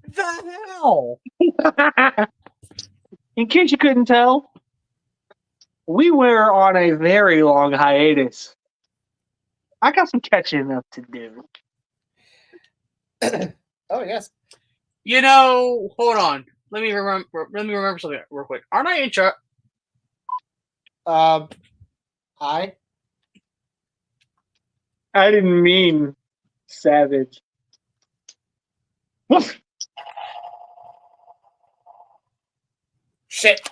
The hell? In case you couldn't tell, we were on a very long hiatus. I got some catching up to do. Oh yes. You know, hold on. Let me remember something real quick. Aren't I in charge? I. I didn't mean savage. Shit.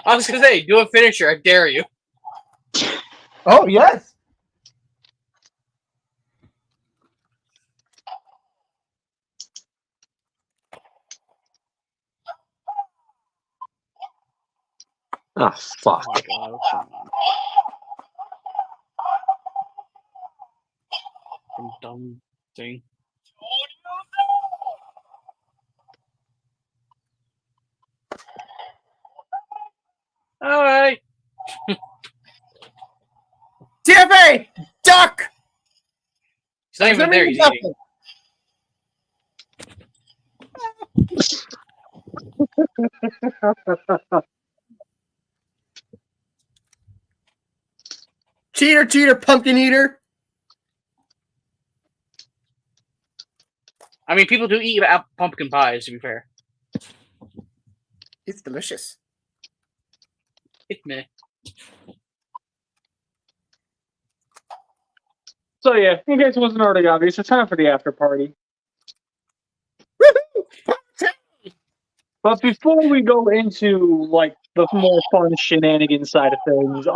I was gonna say, do a finisher. I dare you. Oh yes. Oh fuck! Oh, God, come on. Fucking dumb thing. All right. TFA duck. He's not even there. He's eating. Cheater, pumpkin eater. I mean, people do eat pumpkin pies. To be fair, It's delicious. it's meh. So yeah, in case it wasn't already obvious, it's time for the after party. But before we go into like the more fun shenanigans side of things,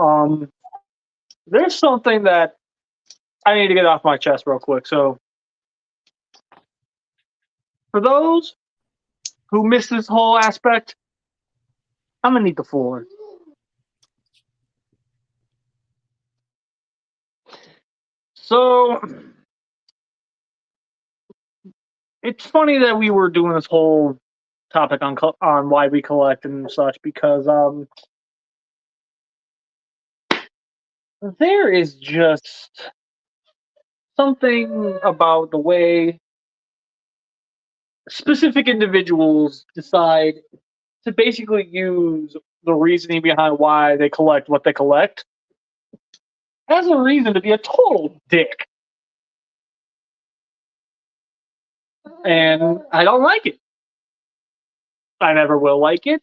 there's something that I need to get off my chest real quick. So for those who missed this whole aspect, I'm gonna need the floor. So it's funny that we were doing this whole topic on why we collect and such because there is just something about the way specific individuals decide to basically use the reasoning behind why they collect what they collect as a reason to be a total dick. And I don't like it. I never will like it.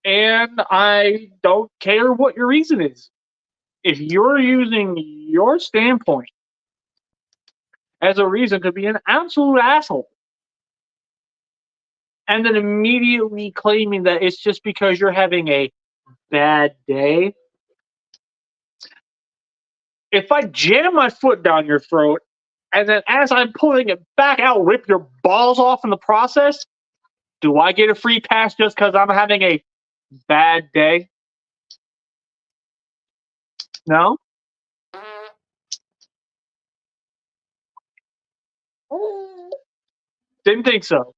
And I don't care what your reason is. If you're using your standpoint as a reason to be an absolute asshole, and then immediately claiming that it's just because you're having a bad day. If I jam my foot down your throat, and then as I'm pulling it back out, rip your balls off in the process, do I get a free pass just because I'm having a bad day? No? Didn't think so.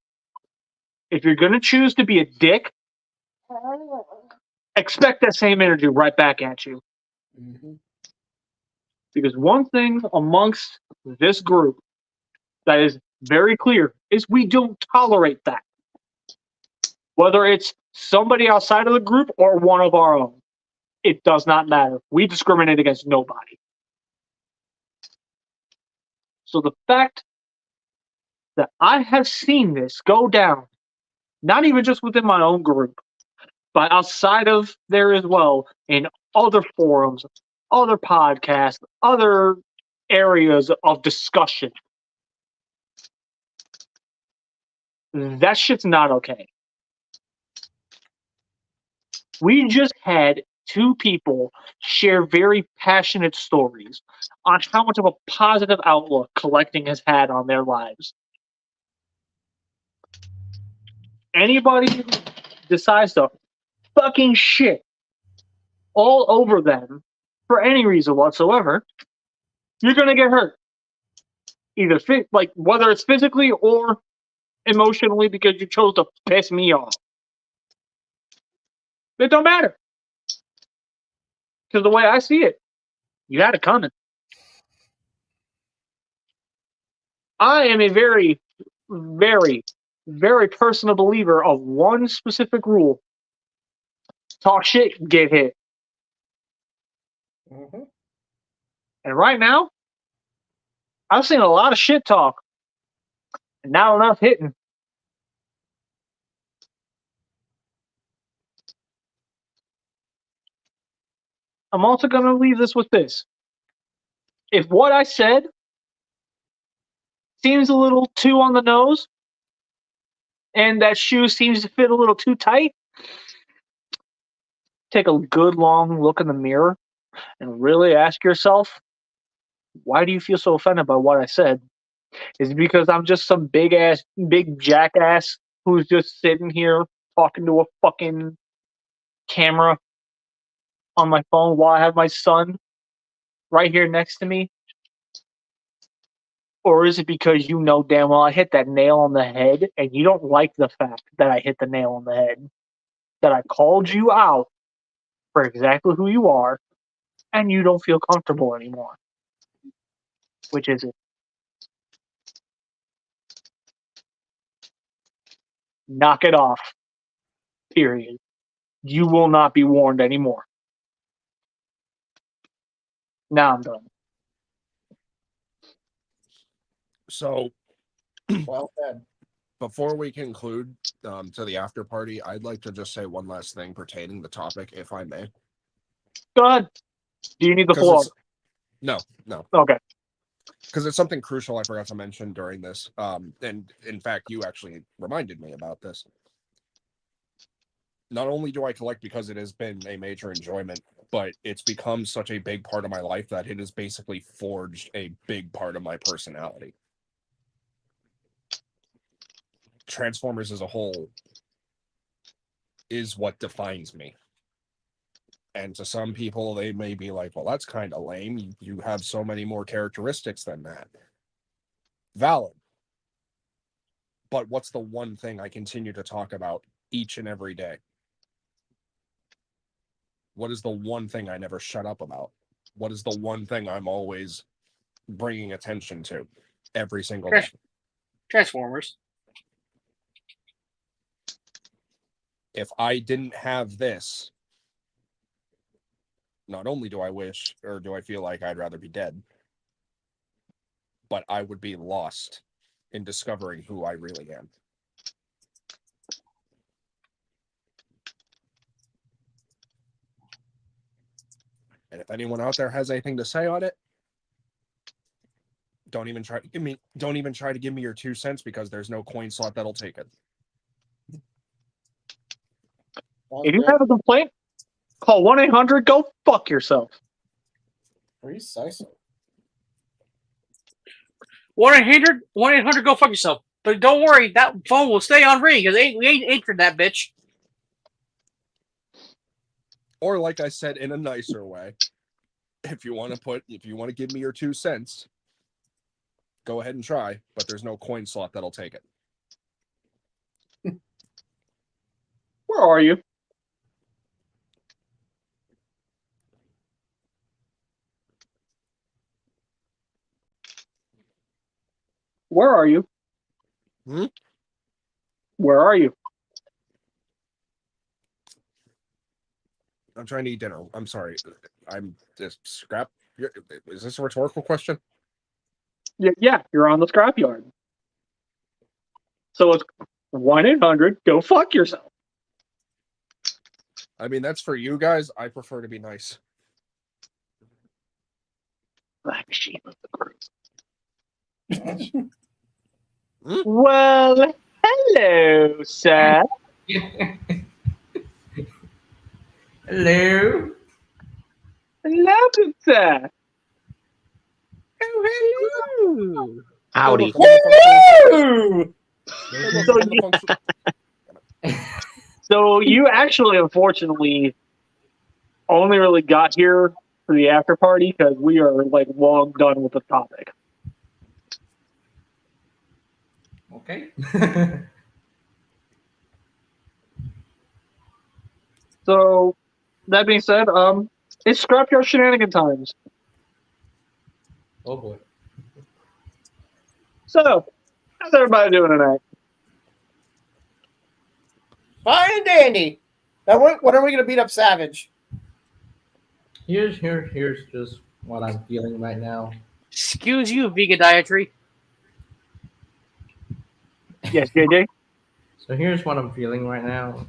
If you're going to choose to be a dick, expect that same energy right back at you. Mm-hmm. Because one thing amongst this group that is very clear is we don't tolerate that. Whether it's somebody outside of the group or one of our own, it does not matter. We discriminate against nobody. So the fact that I have seen this go down, not even just within my own group, but outside of there as well, in other forums, other podcasts, other areas of discussion, that shit's not okay. We just had two people share very passionate stories on how much of a positive outlook collecting has had on their lives. Anybody who decides to fucking shit all over them for any reason whatsoever, you're gonna get hurt. Either whether it's physically or emotionally because you chose to piss me off. It don't matter. Because the way I see it, you had it coming. I am a very, very, very personal believer of one specific rule. Talk shit, get hit. Mhm. And right now, I've seen a lot of shit talk and not enough hitting. I'm also going to leave this with this. If what I said seems a little too on the nose and that shoe seems to fit a little too tight, take a good long look in the mirror and really ask yourself, why do you feel so offended by what I said? Is it because I'm just some big jackass who's just sitting here talking to a fucking camera on my phone while I have my son right here next to me? Or is it because you know damn well I hit that nail on the head and you don't like the fact that I hit the nail on the head? That I called you out for exactly who you are and you don't feel comfortable anymore? Which is it? Knock it off. Period. You will not be warned anymore. Now I'm done. So Well said. before we conclude to the after party, I'd like to just say one last thing pertaining to the topic, if I may. Go ahead. Do you need the 'Cause floor? No. Okay. Because it's something crucial I forgot to mention during this. And in fact, you actually reminded me about this. Not only do I collect because it has been a major enjoyment, but it's become such a big part of my life that it has basically forged a big part of my personality. Transformers as a whole is what defines me. And to some people, they may be like, well, that's kind of lame. You have so many more characteristics than that. Valid. But what's the one thing I continue to talk about each and every day? What is the one thing I never shut up about? What is the one thing I'm always bringing attention to every single day? Transformers. If I didn't have this, not only do I wish or do I feel like I'd rather be dead, but I would be lost in discovering who I really am. And if anyone out there has anything to say on it, don't even try to give me your 2 cents, because there's no coin slot that'll take it. If you have a complaint, call 1-800, go fuck yourself. Precisely. 1-800, go fuck yourself. But don't worry, that phone will stay on ring because we ain't answered that bitch. Or like I said, in a nicer way, if you want to give me your 2 cents, go ahead and try, but there's no coin slot that'll take it. Where are you? Where are you? Hmm? Where are you? I'm trying to eat dinner. I'm sorry. I'm just scrap. Is this a rhetorical question? Yeah, you're on the Scrapyard. So it's 1-800, go fuck yourself. I mean, that's for you guys. I prefer to be nice. Black sheep of the group. Hmm? Well, hello, sir. Hello. Hello, good sir. Hello. Howdy. Woo! So you actually, unfortunately, only really got here for the after party because we are like long done with the topic. Okay. So, that being said, it's Scrapyard shenanigan times. Oh boy. So, how's everybody doing tonight? Fine and dandy. Now, when are we going to beat up Savage? Here's just what I'm feeling right now. Excuse you, vegan dietary. Yes, JJ? So here's what I'm feeling right now.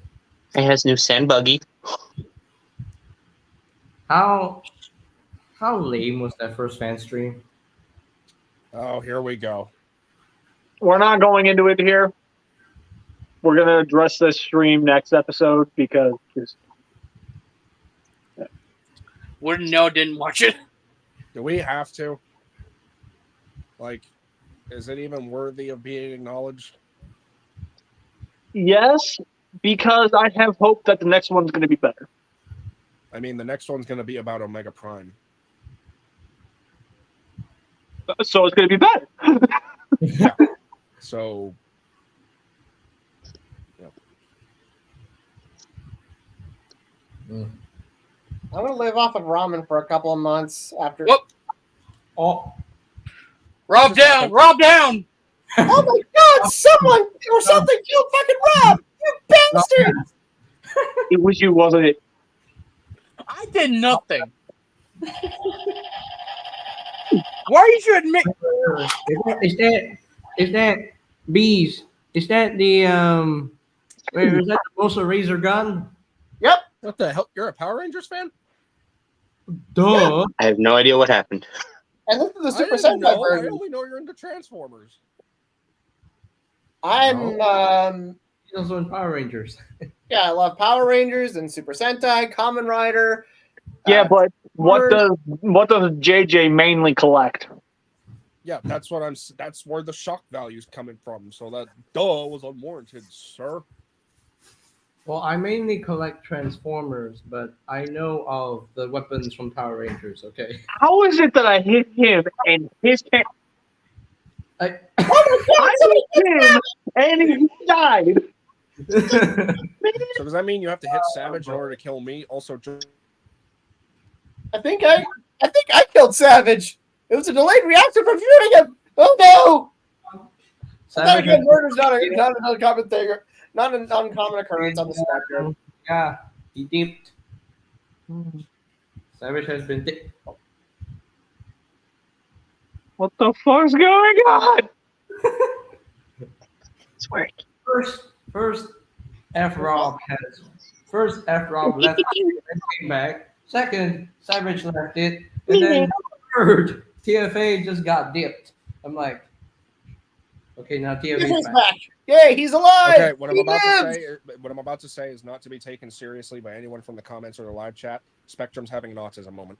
It has new sand buggy. How lame was that first fan stream? Oh, here we go. We're not going into it here. We're going to address this stream next episode because just Wouldn't know, didn't watch it. Do we have to? Like, is it even worthy of being acknowledged? yes, because I have hope that the next one's going to be better. I mean, the next one's going to be about Omega Prime. So it's going to be better. So, Mm. I'm going to live off of ramen for a couple of months after. Whoop. Oh, Rob down! Rob down! Oh my God! Someone or something killed fucking Rob! You bastards! It was you, wasn't it? I did nothing. Why did you admit? is that bees? Is that the Wait, is that the Bosa Razor gun? Yep. what the hell? You're a Power Rangers fan? Duh. I have no idea what happened. And this is the I Super didn't Sentai know. I version. only know you're into Transformers. I'm He's also in Power Rangers. yeah, I love Power Rangers and Super Sentai, Kamen Rider. Yeah, but what Warner- does JJ mainly collect? Yeah, that's what I'm. That's where the shock value's coming from. So that was unwarranted, sir. Well, I mainly collect Transformers, but I know of the weapons from Power Rangers. Okay. How is it that I hit him and his hand? I- I hit him and he died. So does that mean you have to hit Savage in order to kill me? Also, I think I killed Savage. It was a delayed reaction from shooting him. Oh no! Then Savage again, has- murder's not an uncommon thing, not an uncommon occurrence on the spectrum. Yeah, he dipped. Savage has been dipped. What the fuck's going on? It's working. First F Rob left it and came back. Second, Savage left it, and then third, TFA just got dipped. I'm like, okay, now TFA's He's back. back. Yay, he's alive. okay, what I'm He about to say is not to be taken seriously by anyone from the comments or the live chat. Spectrum's having an autism moment.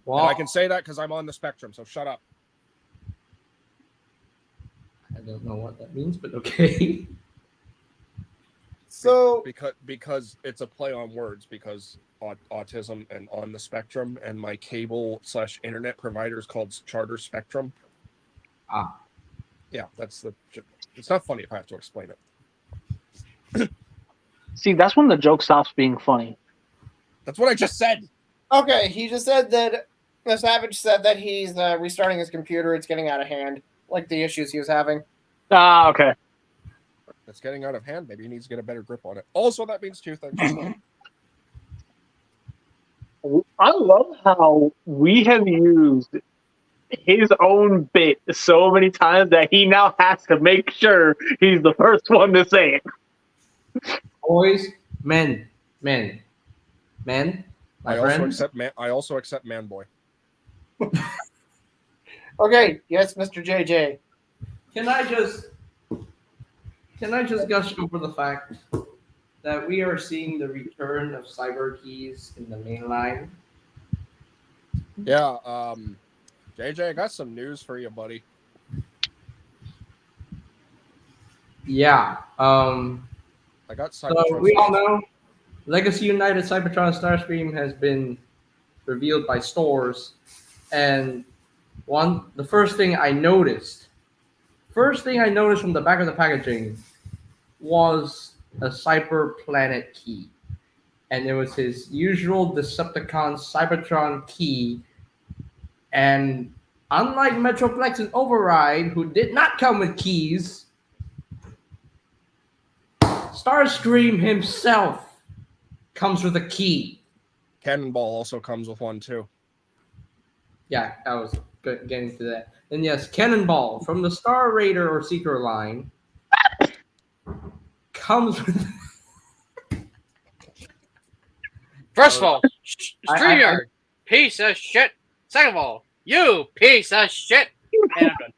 Well, And I can say that because I'm on the spectrum, so shut up. I don't know what that means, but okay. So Because it's a play on words, because autism and on the spectrum, and my cable/internet provider is called Charter Spectrum. Ah. Yeah, it's not funny if I have to explain it. See, that's when the joke stops being funny. That's what I just said. okay, he just said that the Savage said that he's restarting his computer. It's getting out of hand, like the issues he was having. Ah, okay. It's getting out of hand. Maybe he needs to get a better grip on it. Also, that means two things. I love how we have used his own bit so many times that he now has to make sure he's the first one to say it. Boys, men. My friend. I also accept man boy. Okay, yes, Mr. JJ. Can I just gush over the fact that we are seeing the return of cyber keys in the main line? Yeah, JJ, I got some news for you, buddy. Yeah. I got So Cybertron. we all know Legacy United Cybertron Starscream has been revealed by stores, and the first thing I noticed First thing I noticed from the back of the packaging was a Cyber Planet key. And it was his usual Decepticon Cybertron key. And unlike Metroplex and Override, who did not come with keys, Starscream himself comes with a key. Cannonball also comes with one too. Yeah, I was getting to that. And yes, Cannonball from the Star Raider or Seeker line comes with. First of all, I- StreamYard, piece of shit. Second of all, you piece of shit. And I'm done.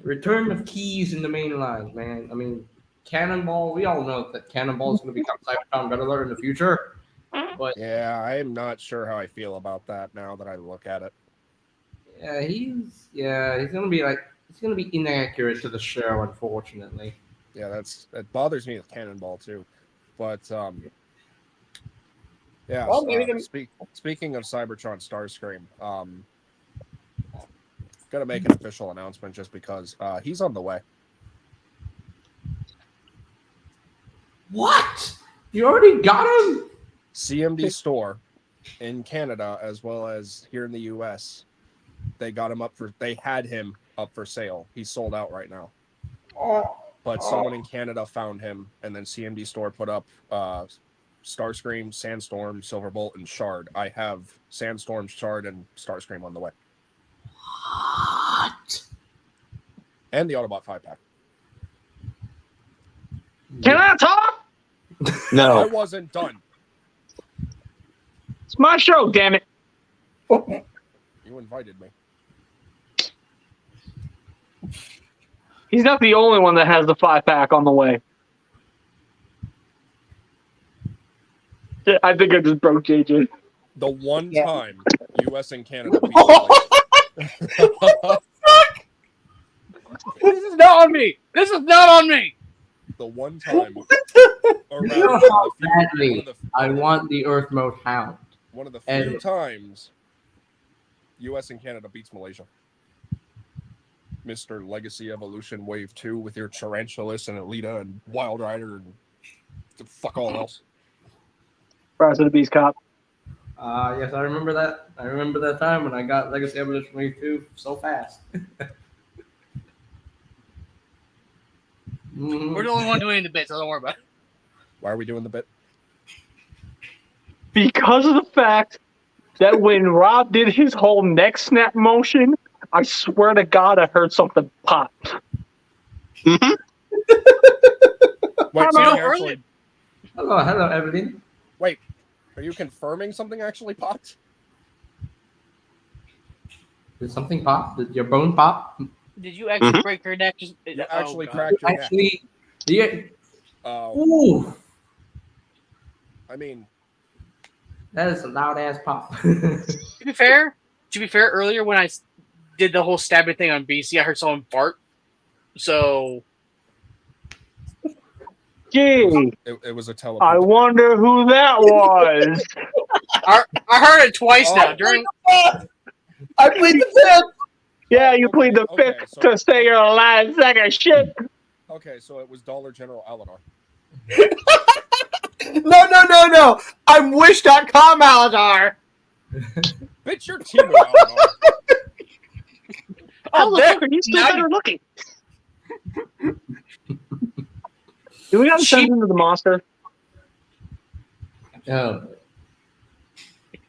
Return of keys in the main line, man. I mean, Cannonball. We all know that Cannonball is going to become Cybertron Battlelord in the future. But Yeah, I am not sure how I feel about that now that I look at it. he's going to be inaccurate to the show, unfortunately. Yeah, it bothers me with Cannonball too. But yeah. Well, maybe Speaking of Cybertron Starscream, gotta make an official announcement just because he's on the way. What? You already got him? CMD store in Canada as well as here in the US. They had him up for sale. He's sold out right now. But someone in Canada found him, and then CMD store put up Starscream, Sandstorm, Silverbolt, and Shard. I have Sandstorm, Shard, and Starscream on the way. What? And the Autobot 5-pack. Can I talk? I No. wasn't done. It's my show, damn it. You invited me. He's not the only one that has the 5-pack on the way. I think I just broke JJ. The one Yeah. time US and Canada beat Malaysia. This is not on me. This is not on me. The one time. Or You know rather, how badly I want the Earth Mode Hound. one of the And- few times US and Canada beats Malaysia. Mr. Legacy Evolution Wave 2 with your Tarantulas and Alita and Wild Rider and fuck all else. Rise of the Beast Cop. Yes, I remember that. I remember that time when I got Legacy Evolution Wave 2 so fast. We're the only one doing the bits, so don't worry about it. Why are we doing the bit? Because of the fact that when Rob did his whole neck snap motion, I swear to God I heard something pop. Hmm. Wait, I'm so out you early. actually, Hello, Evelyn. wait, are you confirming something actually popped? Did something pop? Did your bone pop? Did you actually Mhm. break your neck? Just You actually God. cracked your neck. Actually, the Oh, ooh, I mean, that is a loud ass pop. To be fair, earlier when I did the whole stabbing thing on BC, I heard someone fart. So Gee, it was a I teleport. wonder who that was. I heard it twice now Oh. during. I plead the fifth. Yeah, you plead the Okay, fifth so- to stay your alive sack of shit. Okay, so it was Dollar General Eleanor. No. I'm Wish.com, Aladar. Bitch, you're Timu Eleanor. Oh, there- look, he's still now better looking. Do we have to send him to the monster? Oh,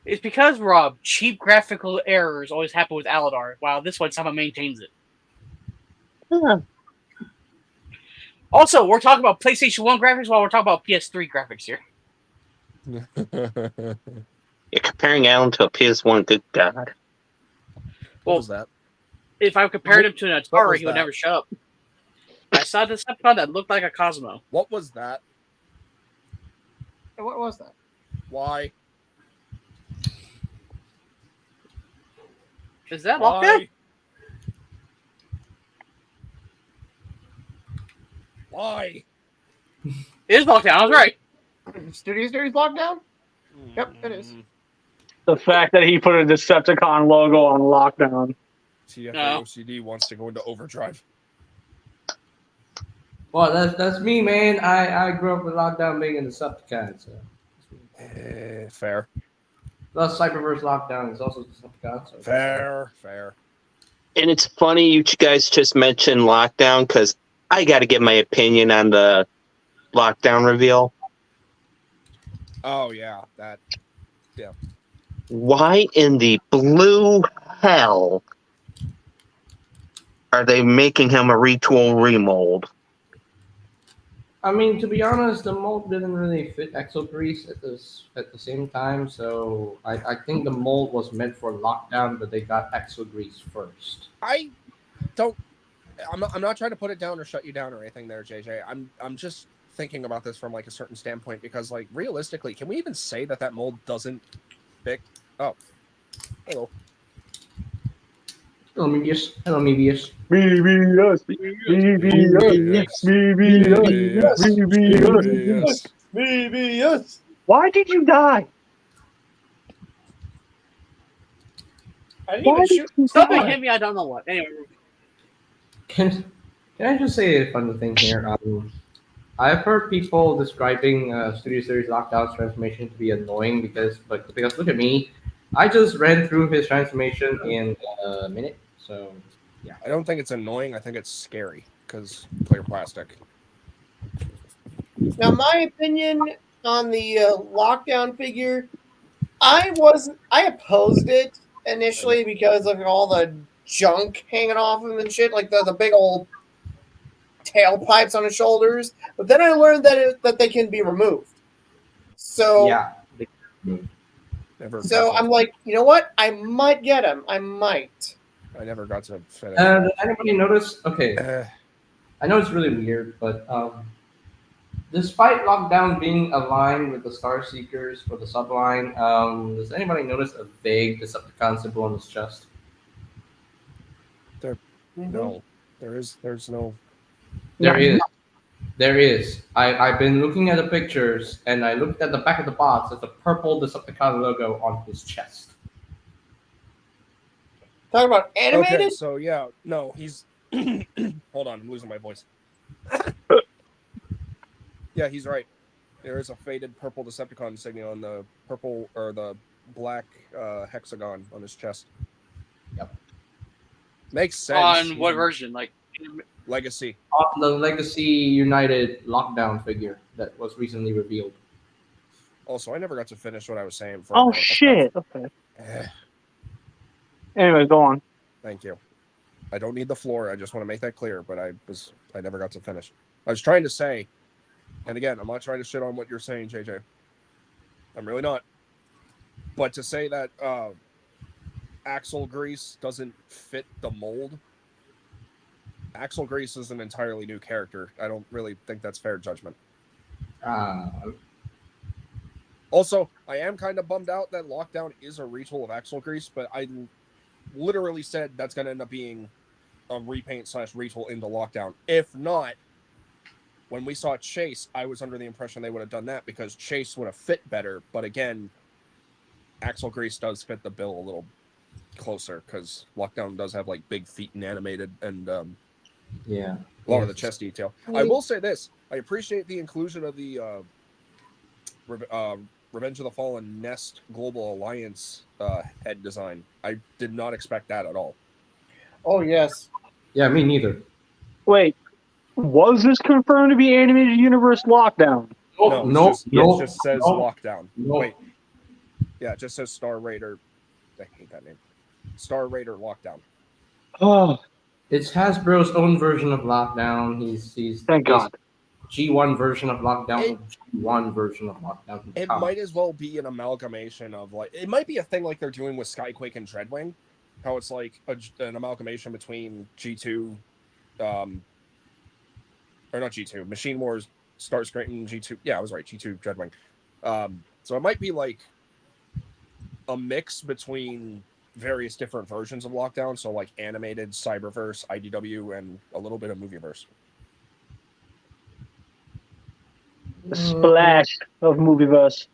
It's because Rob, cheap graphical errors always happen with Aladar, while this one somehow maintains it. Yeah. Also, we're talking about PlayStation 1 graphics while we're talking about PS3 graphics here. You're comparing Alan to a PS1. Good God. What was that? If I compared him to an What Atari, was he would that? never shut up. I saw this Decepticon that looked like a Cosmo. What was that? What was that? Why? Is that locked in? Why? It is locked down. I was right. Studio Series locked down? Yep, it is. The fact that he put a Decepticon logo on Lockdown. TFA No. OCD wants to go into overdrive. Well, that's me, man. I grew up with Lockdown being in the Decepticon, so. Fair. Plus, Cyberverse Lockdown is also Decepticon, so. Fair. And it's funny you guys just mentioned Lockdown because I got to get my opinion on the Lockdown reveal. Oh yeah, that. Why in the blue hell are they making him a retool remold? I mean, to be honest, the mold didn't really fit Exo Grease at the same time, so I think the mold was meant for Lockdown, but they got Exo Grease first. I don't. I'm not trying to put it down or shut you down or anything there, JJ. I'm just thinking about this from like a certain standpoint because like realistically, can we even say that mold doesn't fit? Oh, hello. Hello, Mebius. Hello, Mebius. BBS, BBS, BBS. Why did you die? I didn't Why even did shoot. you Something die? hit me. I don't know what. Anyway, Can I just say a funny thing here? I've heard people describing Studio Series Lockdown's transformation to be annoying because look at me, I just ran through his transformation in a minute. So I don't think it's annoying. I think it's scary because clear plastic. Now, my opinion on the Lockdown figure, I opposed it initially because of all the junk hanging off him and shit, like the big old tailpipes on his shoulders. But then I learned that they can be removed. So yeah, Never. So got to- I'm like, you know what? I might get him. I might. I never got to finish. Did anybody notice? Okay, Uh, I know it's really weird, but despite Lockdown being aligned with the Star Seekers for the subline, does anybody notice a vague Decepticon symbol on his chest? no, there's no. There is. There is. I've been looking at the pictures, and I looked at the back of the box. There's a purple Decepticon logo on his chest. Talk about animated. Okay, so yeah, no, he's. Hold on, I'm losing my voice. Yeah, he's right. There is a faded purple Decepticon insignia on the purple or the black hexagon on his chest. Yep. Makes sense. on what version? Like, Legacy. On the Legacy United Lockdown figure that was recently revealed. Also, I never got to finish what I was saying. For Oh shit. Okay. Eh, Anyway, go on. Thank you. I don't need the floor. I just want to make that clear. But I never got to finish. I was trying to say, and again, I'm not trying to shit on what you're saying, JJ. I'm really not. But to say that Axel Grease doesn't fit the mold. Axel Grease is an entirely new character. I don't really think that's fair judgment. Also, I am kind of bummed out that Lockdown is a retool of Axel Grease, but I literally said that's going to end up being a repaint / retool into Lockdown. If not, when we saw Chase, I was under the impression they would have done that because Chase would have fit better. But again, Axel Grease does fit the bill a little closer because Lockdown does have like big feet and animated and Yeah. a lot of the chest detail. I will say this: I appreciate the inclusion of the Revenge of the Fallen Nest Global Alliance head design. I did not expect that at all. Oh yes. Yeah, me neither. Wait, was this confirmed to be animated universe Lockdown? No, It just says no. Lockdown. No. Wait, yeah, it just says Star Raider. I hate that name. Star Raider Lockdown. Oh, It's Hasbro's own version of Lockdown. He's thank God. G1 version of Lockdown. G1 version of Lockdown. It might as well be an amalgamation of like it might be a thing like they're doing with Skyquake and Dreadwing, how it's like an amalgamation between G2, or not G2, Machine Wars, Starscream, G2. Yeah, I was right, G2 Dreadwing. So it might be like a mix between various different versions of Lockdown, so like animated, Cyberverse, IDW, and a little bit of Movieverse. A splash of Movieverse.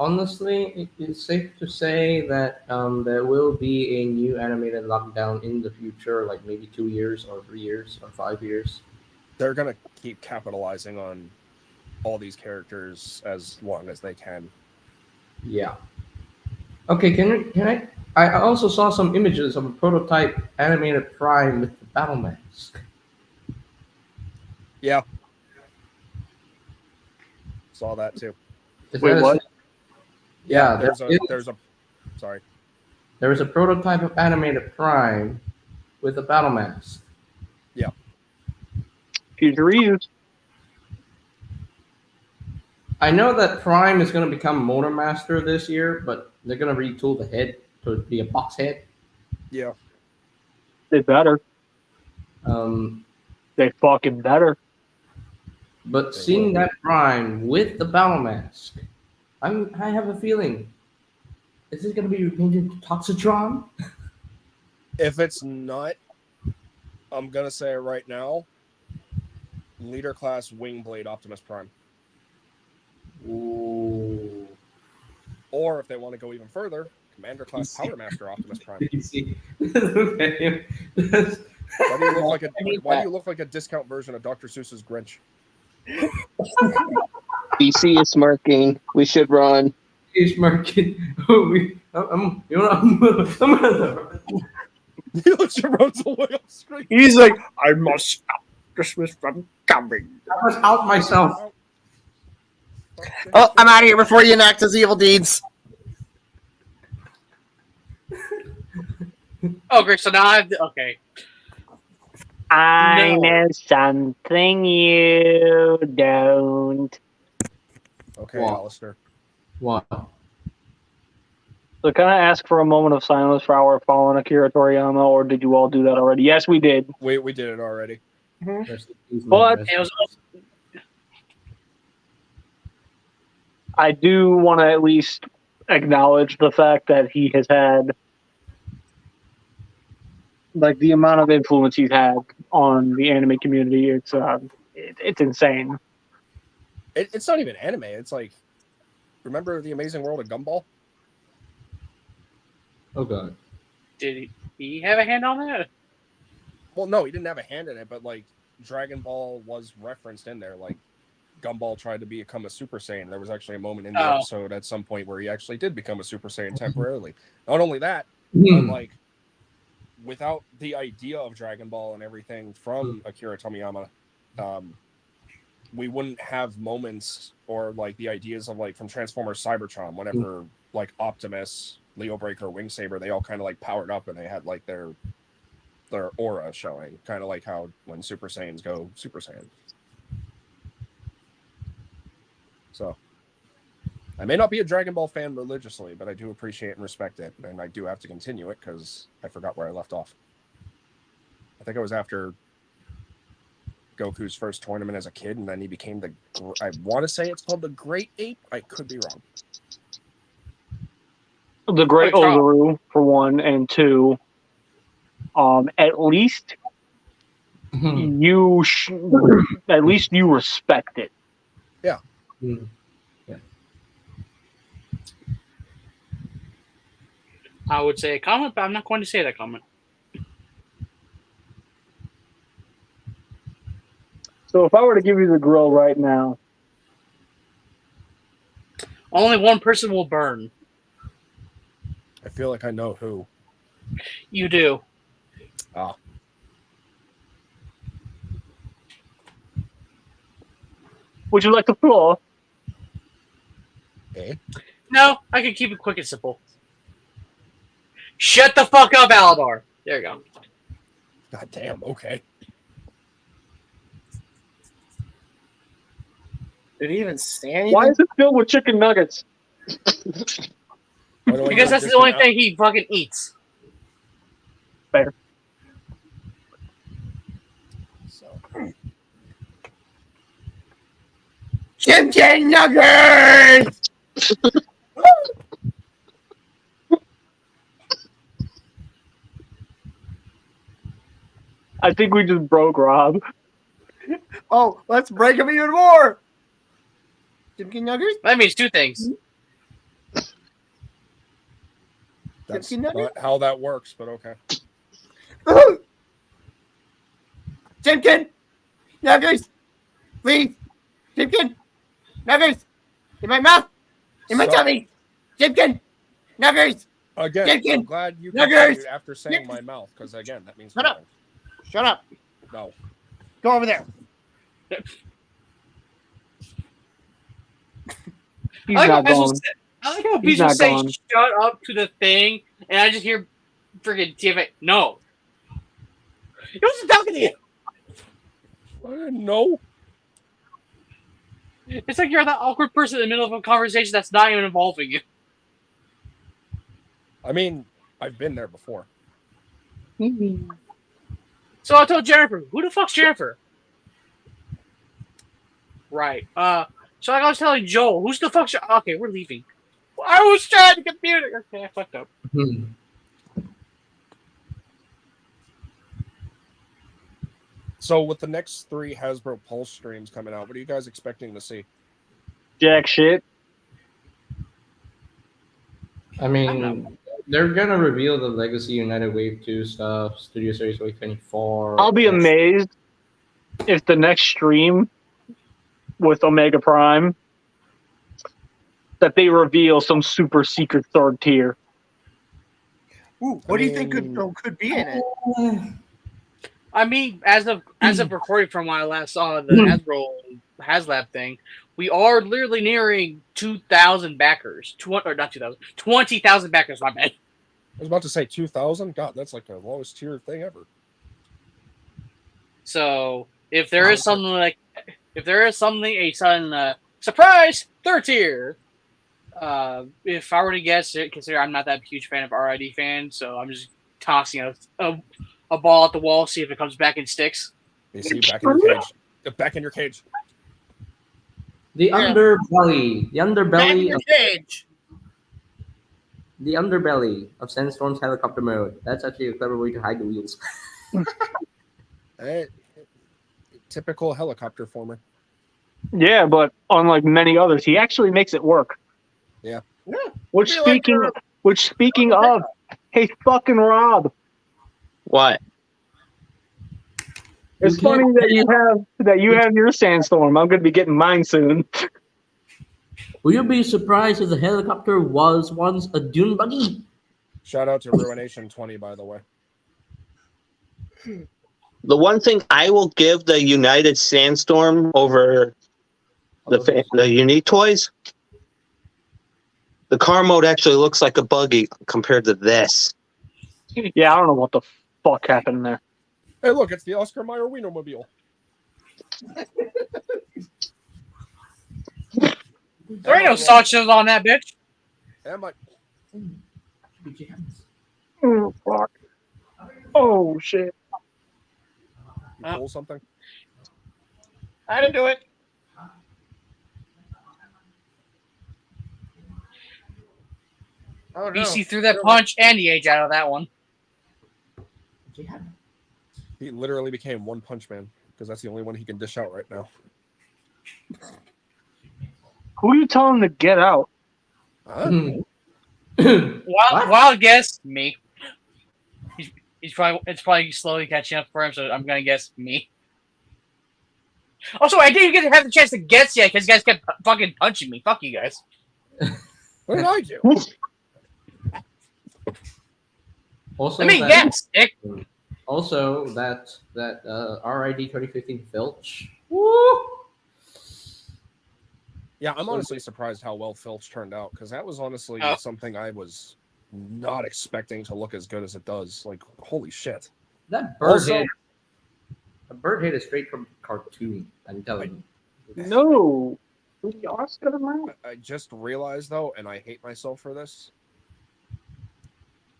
honestly, it's safe to say that there will be a new animated lockdown in the future, like maybe 2 years or 3 years or 5 years. They're gonna keep capitalizing on all these characters as long as they can. Yeah. Okay, can I? I also saw some images of a prototype animated Prime with the battle mask. Yeah. Saw that too. Is Wait, that a- what? Yeah, there's a sorry. there is a prototype of animated Prime with a battle mask. Future reuse. I know that Prime is going to become Motor Master this year, but they're going to retool the head to be a box head. Yeah. They better. Um, They fucking better. but They seeing will. that Prime with the battle mask, I have a feeling. Is it going to be repainted to Toxitron? If it's not, I'm gonna say it right now. Leader class Wingblade Optimus Prime. Ooh. Or if they want to go even further, Commander class Power Master Optimus Prime. Did you see? Look at him. Why do you look like a discount version of Dr. Seuss's Grinch? BC is smirking. We should run. He's smirking. I'm gonna. He literally runs away off screen. He's like, I must stop Christmas from coming. I must out myself. Oh, I'm out of here before you enact his evil deeds. Oh, great. So now okay. I No. know something you don't. Okay, Wow. Alistair. What? So can I ask for a moment of silence for our fallen Akira Toriyama, or did you all do that already? Yes, we did. We did it already. But it was I do want to at least acknowledge the fact that he has had, like, the amount of influence he's had on the anime community. It's insane. It's not even anime. It's like, remember The Amazing World of Gumball? Oh god. Did he have a hand on that? Well, no, he didn't have a hand in it, but like Dragon Ball was referenced in there. Like Gumball tried to become a Super Saiyan. There was actually a moment in the Oh. episode at some point where he actually did become a Super Saiyan temporarily. Not only that, Hmm. but like without the idea of Dragon Ball and everything from Akira Toriyama, we wouldn't have moments or like the ideas of like from Transformers Cybertron, whenever like Optimus, Leo Breaker, Wing Saber, they all kind of like powered up and they had like their aura showing, kind of like how when Super Saiyans go Super Saiyan. So I may not be a Dragon Ball fan religiously, but I do appreciate and respect it, and I do have to continue it because I forgot where I left off. I think it was after Goku's first tournament as a kid, and then he became I want to say it's called the Great Ape. I could be wrong. The Great Wait, Charles. Ozaru, for one, and two, at least you respect it. Hmm. I would say a comment, but I'm not going to say that comment. So if I were to give you the grill right now, Only one person will burn. I feel like I know who. You do. Ah, would you like the floor? eh? No, I can keep it quick and simple. Shut the fuck up, Aladar. There you go. God damn. Okay. Did he even say anything? Why is it filled with chicken nuggets? Why do I Because get that's the distant only out- thing he fucking eats. So, Chicken nuggets! I think we just broke Rob. Oh, let's break him even more. Chicken nuggets? That means two things. That's Chicken nugget? not how that works, but okay. Chipkin! Nuggers! Please! Chipkin! Nuggers! In my mouth! In my So- tummy! Chipkin! Nuggers! Again, Chicken I'm glad you nuggets! continued after saying my mouth, because again, that means Shut up. nothing. Shut up! No. Go over there. He's I not like how going. Bijou He's not say going. shut up to the thing, and I just hear freaking TFA. No. He wasn't talking to you. I didn't know. It's like you're that awkward person in the middle of a conversation that's not even involving you. I mean, I've been there before. So I told Jennifer, who the fuck's Jennifer? Right. So like I was telling Joel, who's the fuck's okay, we're leaving. I was trying to get muted. Okay, I fucked up. So with the next 3 Hasbro Pulse streams coming out, what are you guys expecting to see? Jack shit. I mean, they're gonna reveal the Legacy United Wave 2 stuff, Studio Series Wave 24. I'll be amazed if the next stream with Omega Prime that they reveal some super secret third tier. Ooh, what do you think could be in it? I mean, as of recording from when I last saw the Hasbro HasLab thing, we are literally nearing 2,000 backers. 20,000 backers, my bad. I was about to say 2,000. God, that's like the lowest tier thing ever. So if there is something a sudden surprise third tier, if I were to guess it, consider I'm not that huge fan of RID fans, so I'm just tossing a ball at the wall, see if it comes back and sticks. You see, back in your cage. Get back in your cage. The underbelly. The underbelly. Cage. The underbelly of Sandstorm's helicopter mode. That's actually a clever way to hide the wheels. Typical helicopter former. Yeah, but unlike many others, he actually makes it work. Yeah. Which Be like speaking of, hey fucking Rob, What? it's You can't- funny that you have your Sandstorm. I'm gonna be getting mine soon. Will you be surprised if the helicopter was once a dune buggy? Shout out to Ruination 20, by the way. The one thing I will give the United Sandstorm over the Unique toys, the car mode actually looks like a buggy compared to this. Yeah, I don't know what the fuck happened there. Hey, look, it's the Oscar Mayer Wienermobile. There ain't no sausages on that bitch. Am I? Oh fuck. Oh shit. You pull something? I didn't do it. Oh no. BC threw that punch and the age out of that one. He literally became One Punch Man because that's the only one he can dish out right now. Who are you telling to get out? Huh? Wild guess, me. It's probably slowly catching up for him, so I'm gonna guess me. Also, I didn't get to have the chance to guess yet because you guys kept fucking punching me. Fuck you guys. What did I do? Also, Let me that- guess, Nick. Also, that RID 2015 Filch. Woo! Yeah, I'm honestly surprised how well Filch turned out because that was honestly something I was not expecting to look as good as it does. Like, holy shit. That bird Also- hit. A bird hit is straight from cartoon. I'm telling you. No. The Oscar man. I just realized though, and I hate myself for this,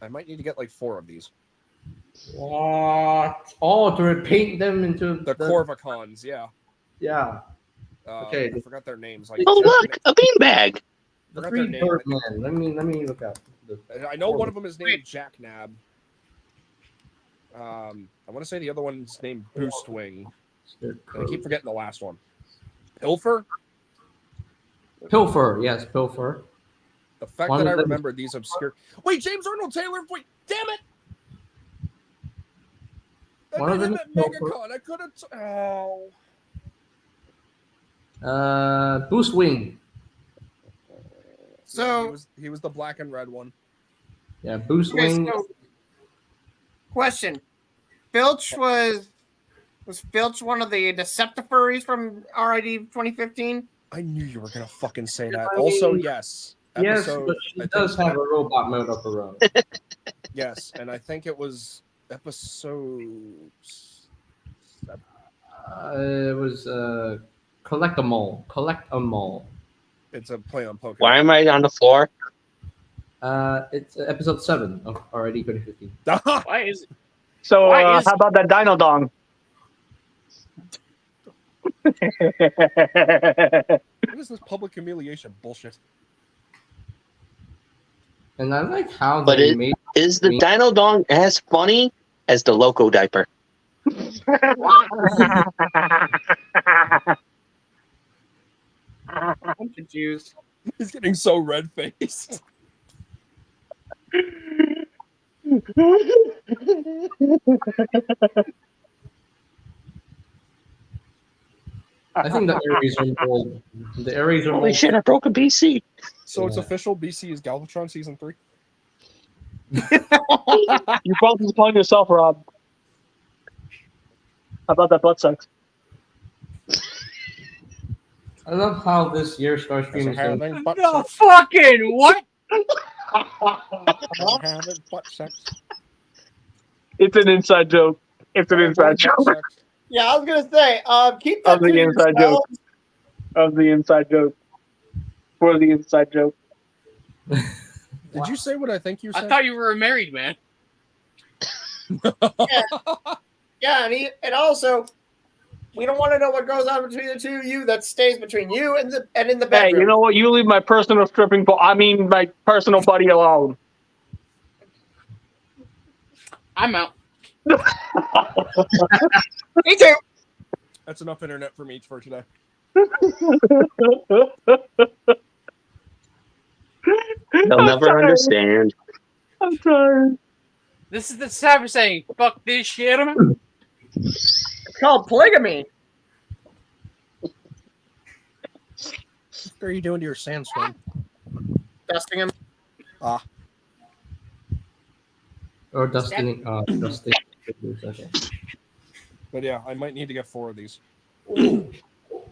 I might need to get like 4 of these. What? Oh, to repaint them into The Corvicons, yeah. Yeah. Okay. I forgot their names. Like, Oh look, a beanbag. The Forgot 3 their name. Birdmen. Let me look up. I know one of them is named Jacknab. I want to say the other one's named Boostwing. And I keep forgetting the last one. Pilfer? Pilfer, yes, Pilfer. The fact One that I of them- remember these obscure. Wait, James Arnold Taylor. Wait, damn it! I One of made him them at is MegaCon. I could have. Boost Wing. So he was the black and red one. Yeah, Boost okay, Wing. so question: Filch was Filch one of the Deceptifurries from RID 2015? I knew you were gonna fucking say that. I also, mean, yes. Yes, Episode, but she I think- does have a robot mode of her own. Yes, and I think it was episode. It was Collect 'em all. Collect 'em all. It's a play on Pokemon. Why am I on the floor? It's episode 7 of RID 2015. Why is it? So Why is- how about that Dino Dong? What is this public humiliation bullshit? And I like how But they it- made Is the Dino Dong as funny as the Loco Diaper? I'm confused. He's getting so red faced. I think the Aries are mold. The Aries are Holy mold. shit! I broke a BC. So it's Yeah. official. BC is Galvatron season 3. You brought this upon yourself, Rob. How about that butt sex? I love how this year Starscream is doing. Having butt No sex. fucking what? Having butt sex. It's an inside joke. It's an inside Butt joke sex. Yeah, I was gonna say, keep that Of the to inside yourself. of the inside joke. For the inside joke. Did you say what I think you I said? thought you were a married man. Yeah, and also, we don't want to know what goes on between the two of you. That stays between you and in the Hey, bedroom. you know what? You leave my personal my personal buddy alone. I'm out. Me too. That's enough internet for me for today. They'll never understand. I'm tired. This is the savage saying, fuck this shit, man. It's called polygamy. What are you doing to your sandstorm? Dusting him. Or dusting. Dusting. Okay. But yeah, I might need to get 4 of these.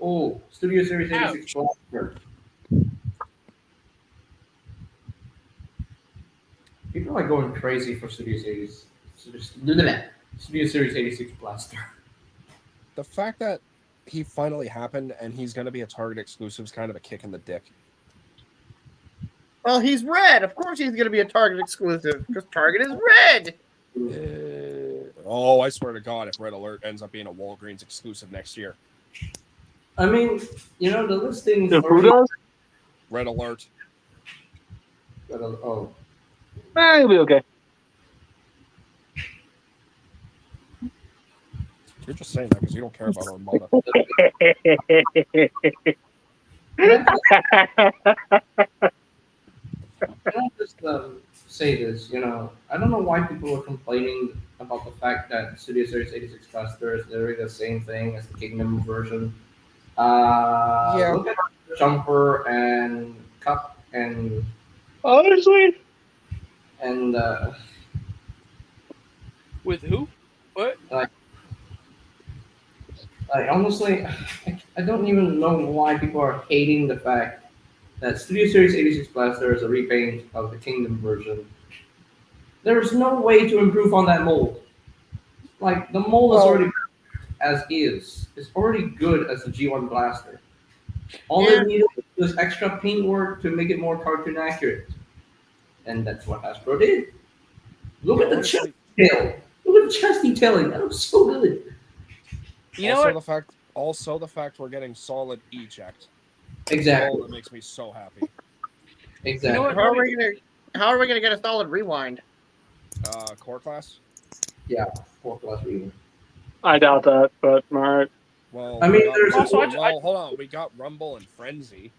Oh, Studio Series 86 Blaster. People are going crazy for Studio Series. Studio Series 86 Blaster. The fact that he finally happened and he's going to be a Target exclusive is kind of a kick in the dick. Well, he's red. Of course, he's going to be a Target exclusive because Target is red. Oh, I swear to God, if Red Alert ends up being a Walgreens exclusive next year. I mean, you know, the listings. If who does? Red Alert. Oh, It'll be okay. You're just saying that because you don't care about Armada. can I just say this? You know, I don't know why people are complaining about the fact that Studio Series 86 Blaster is literally the same thing as the Kingdom version. Yeah. Look at Jumper and Cup and Honestly, With who? What? honestly, I don't even know why people are hating the fact that Studio Series 86 Blaster is a repaint of the Kingdom version. There's no way to improve on that mold. Like, the mold is already as is. It's already good as the G1 Blaster. All Yeah. it needed was extra paint work to make it more cartoon accurate. And that's what Hasbro did. Look at the chest detail. Look at the chest detailing. That looks so good. You know also, what? the fact we're getting solid eject. Exactly. Oh, that makes me so happy. Exactly. You know what? How are we gonna get a solid rewind? Core class. Yeah, 4+ reading. I doubt that, but alright. Well, I mean, we got there's Rumble- also- well, hold on. We got Rumble and Frenzy.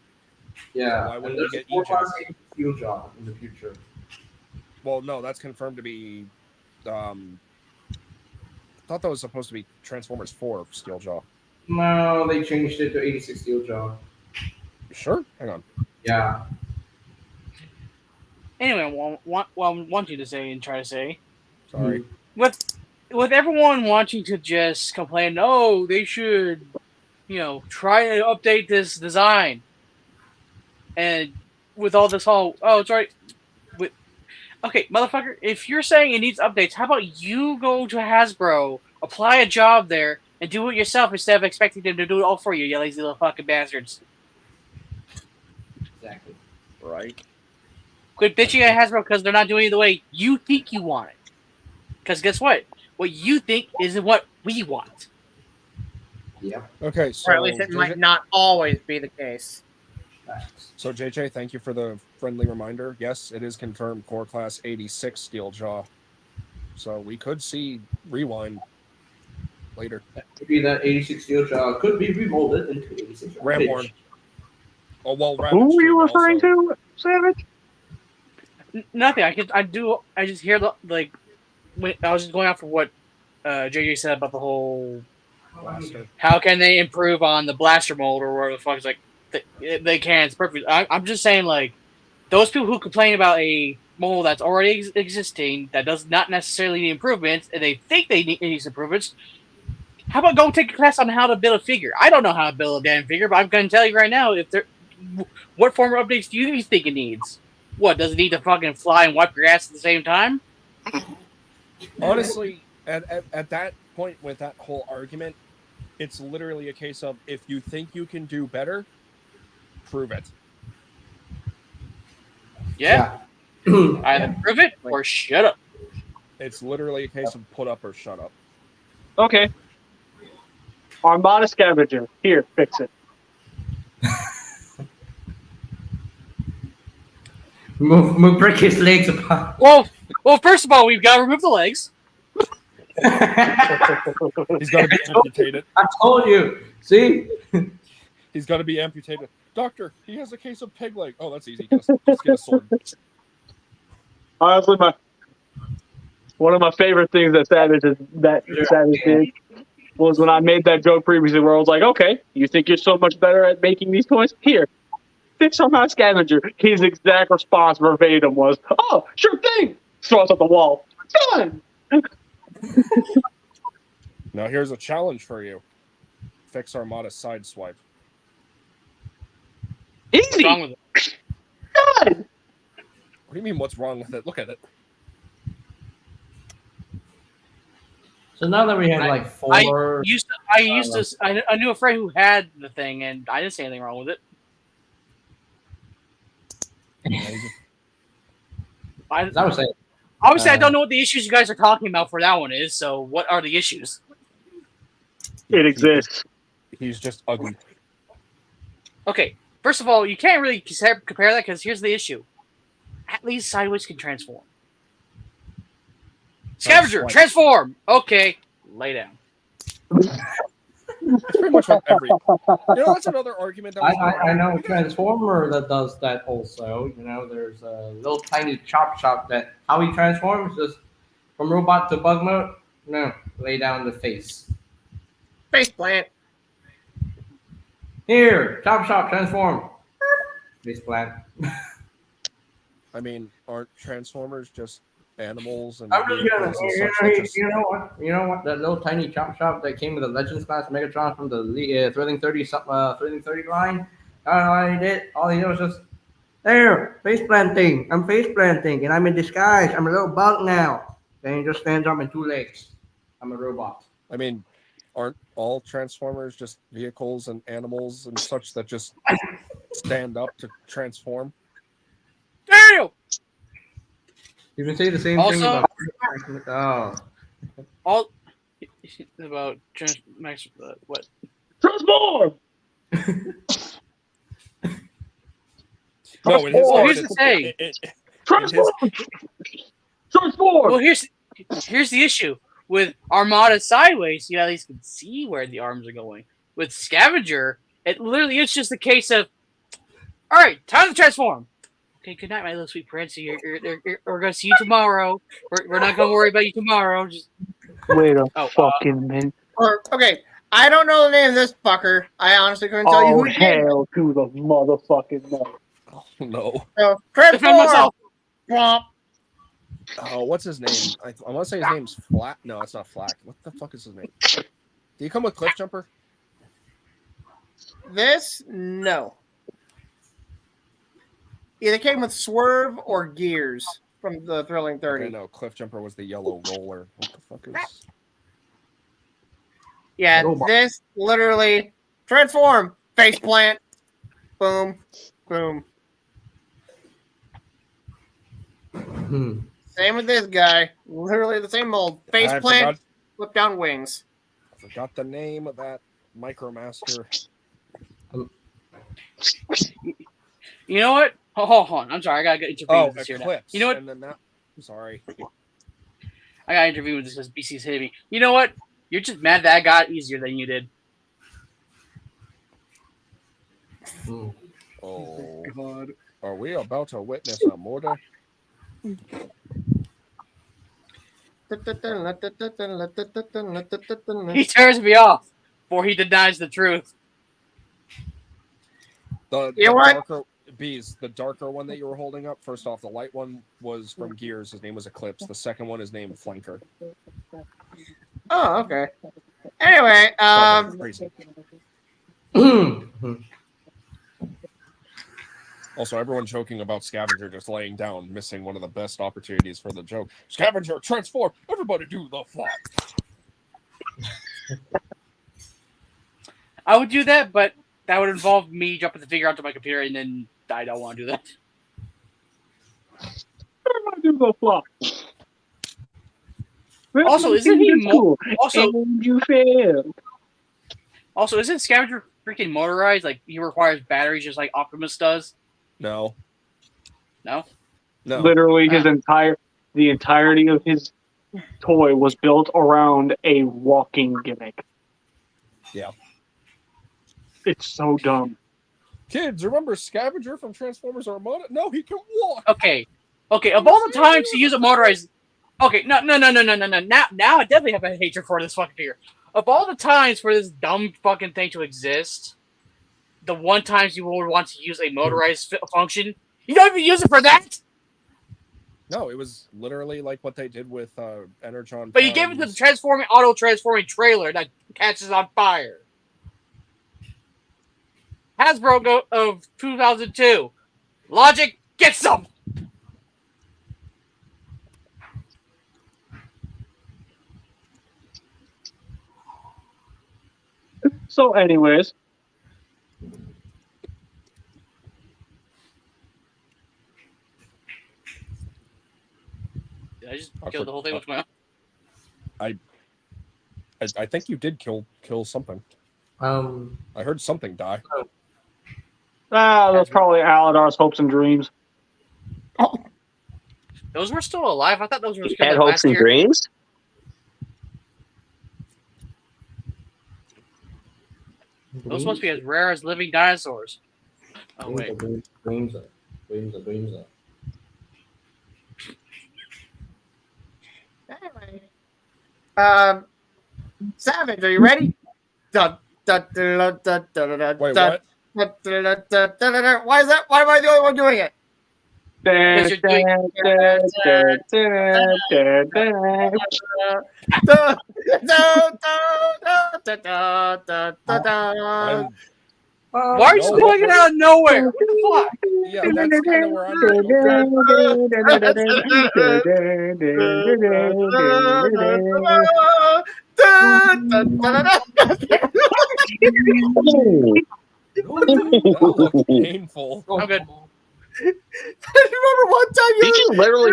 Yeah. Why wouldn't and we there's get a 4+ Ajax? Steeljaw in the future. Well, no, that's confirmed to be. I thought that was supposed to be Transformers 4 Steeljaw. No, they changed it to 86 Steeljaw. You sure? Hang on. Yeah. Anyway, what I want you to say and try to say Sorry. with everyone wanting to just complain, oh, they should, try to update this design, and with all this whole, oh, it's right. Okay, motherfucker, if you're saying it needs updates, how about you go to Hasbro, apply a job there, and do it yourself instead of expecting them to do it all for you, you lazy little fucking bastards. Exactly. Right. Quit bitching at Hasbro because they're not doing it the way you think you want it. Because guess what? What you think isn't what we want. Yep. Okay, so Or at least it might not always be the case. Facts. So JJ, thank you for the friendly reminder. Yes, it is confirmed Core Class 86 Steeljaw. So we could see Rewind later. Maybe that 86 Steeljaw could be remolded into 86 Ramhorn. Oh well, Who are you referring to, Savage? Nothing. I just hear when I was just going off of what JJ said about the whole Blaster. how can they improve on the blaster mold or whatever the fuck. It's like they can. It's perfect. I'm just saying, like, those people who complain about a mold that's already existing that does not necessarily need improvements and they think they need improvements. How about go take a class on how to build a figure? I don't know how to build a damn figure, but I'm going to tell you right now, what form of updates do you think it needs? What, does it need to fucking fly and wipe your ass at the same time? Honestly, at that point with that whole argument, it's literally a case of if you think you can do better, prove it. Yeah. Either prove it or shut up. It's literally a case of put up or shut up. Okay. Armada Scavenger. Here, fix it. Break his legs apart. Well, first of all, we've got to remove the legs. He's got to be amputated. I told you. See? He's got to be amputated. Doctor, he has a case of peg leg. Oh, that's easy. Just get a sword. Honestly, one of my favorite things that Savage did was when I made that joke previously where I was like, okay, you think you're so much better at making these toys? Here, fix Armada Scavenger. His exact response verbatim was, oh, sure thing. Throws at the wall. Done. Now here's a challenge for you. Fix Armada Sideswipe. What's Easy. wrong with it? Done. What do you mean, what's wrong with it? Look at it. So now that we have like four. I knew a friend who had the thing, and I didn't see anything wrong with it. As I was saying. Obviously, I don't know what the issues you guys are talking about for that one is. So, what are the issues? It exists. He's just ugly. Okay, first of all, you can't really compare that because here's the issue. At least Sideways can transform. Scavenger, transform! Okay, lay down. That's pretty much what every. That's another argument. That I know a transformer that does that also. There's a little tiny chop shop that how he transforms just from robot to bug mode. No, lay down the face. Face plant. Here, chop shop transform. Face plant. I mean, aren't Transformers just animals and I'm just gonna, vehicles and such that just- you know what? That little tiny chop shop that came with the Legends class Megatron from the Thrilling 30 line. I don't know what he did. All he did was just there, face planting. I'm face planting, and I'm in disguise. I'm a little bug now. Then he just stands up on two legs. I'm a robot. I mean, aren't all Transformers just vehicles and animals and such that just stand up to transform? Damn! You can say the same thing Also- about. All about what? Transform! No, in his Well, case, here's the thing. Transform! Transform! Well, here's the issue with Armada Sideways. You at least can see where the arms are going. With Scavenger, it literally is just a case of, all right, time to transform. Okay, good night, my little sweet prince. We're gonna see you tomorrow. We're not gonna worry about you tomorrow. Just Wait a Oh, fucking minute. Okay, I don't know the name of this fucker. I honestly couldn't tell you who Oh, he is. hell to the motherfucking no. Oh no. So, defend transform. myself. Womp. Oh, what's his name? I want to say his name's Flack. No, it's not Flack. What the fuck is his name? Do you come with Cliff Jumper? This, no. Either came with Swerve or Gears from the Thrilling 30. Okay, no, Cliff Jumper was the yellow roller. What the fuck is? Yeah, Robot. this literally transform, face plant, boom, boom. Hmm. Same with this guy. Literally the same mold. Face I plant, flip down wings. forgot the name of that Micromaster. You know what? Hold on. I'm sorry. I gotta intervene Oh, with this here now. Eclipse. You know what? And then that. I'm sorry. I gotta intervene with this because BC's hitting me. You know what? You're just mad that I got easier than you did. Hmm. Oh, God. are we about to witness a murder? He turns me off, for he denies the truth. The You know what? darker bees, the darker one that you were holding up. First off, the light one was from Gears. His name was Eclipse. The second one is named Flanker. Oh, okay. Anyway, Crazy. Hmm. Also, everyone joking about Scavenger just laying down, missing one of the best opportunities for the joke. Scavenger, transform! Everybody do the flop! I would do that, but that would involve me dropping the figure onto my computer, and then I don't want to do that. Everybody do the flop. Also, isn't he cool? Also, And you fail. isn't Scavenger freaking motorized? Like, he requires batteries just like Optimus does? No. No? No. Literally, the entirety of his toy was built around a walking gimmick. Yeah. It's so dumb. Kids, remember Scavenger from Transformers Armada? No, he can walk! Okay, of all the times to use a motorized... Okay, no. Now I definitely have a hatred for this fucking figure. Of all the times for this dumb fucking thing to exist, the one times you would want to use a motorized function, you don't even use it for that! No, it was literally like what they did with Energon. But you gave it to the auto-transforming trailer that catches on fire. Hasbro of 2002. Logic, get some! So, anyways, Did I just kill the whole thing with my own? I think you did kill something. I heard something die. that's probably Aladar's hopes and dreams. Those were still alive? I thought those were Had killed like hopes last and year. dreams. Those must be as rare as living dinosaurs. Oh, wait. Dreams. anyway. Savage, are you ready? Dun, dun, dun, dun, dun, dun, dun, Wait, dun, what? dun, dun, dun, dun, dun, dun. Why is that? Why am I the only one doing it? Because you're doing- Dun, dun, dun, dun, dun, dun, dun, dun, dun. Why are you just pulling it out of nowhere? What the fuck? Yeah, that's kind of where I'm going. That looked painful. I'm good. Remember one time Did you literally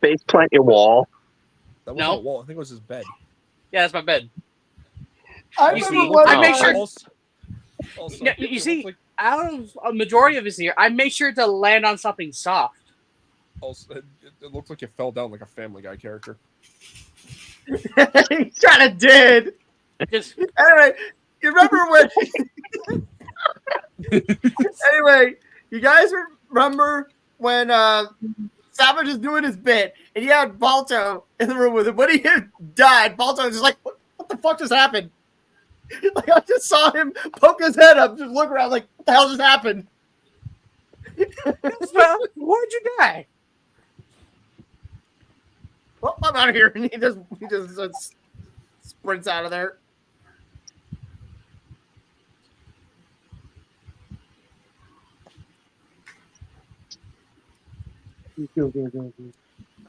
face plant your wall? That No. wasn't a wall. I think it was his bed. Yeah, that's my bed. I You remember see, one I make time- sure- Also, Yeah, you it see- looked like- Out of a majority of his here, I make sure to land on something soft. also, it looked like it fell down like a Family Guy character. He kind of did. Just Anyway, you remember when? Anyway, you guys remember when Savage is doing his bit, and he had Balto in the room with him. When he died, Balto was just like, what the fuck just happened? Like, I just saw him poke his head up, just look around like, what the hell just happened? Why'd you die? Well, I'm out of here. And he just sprints out of there.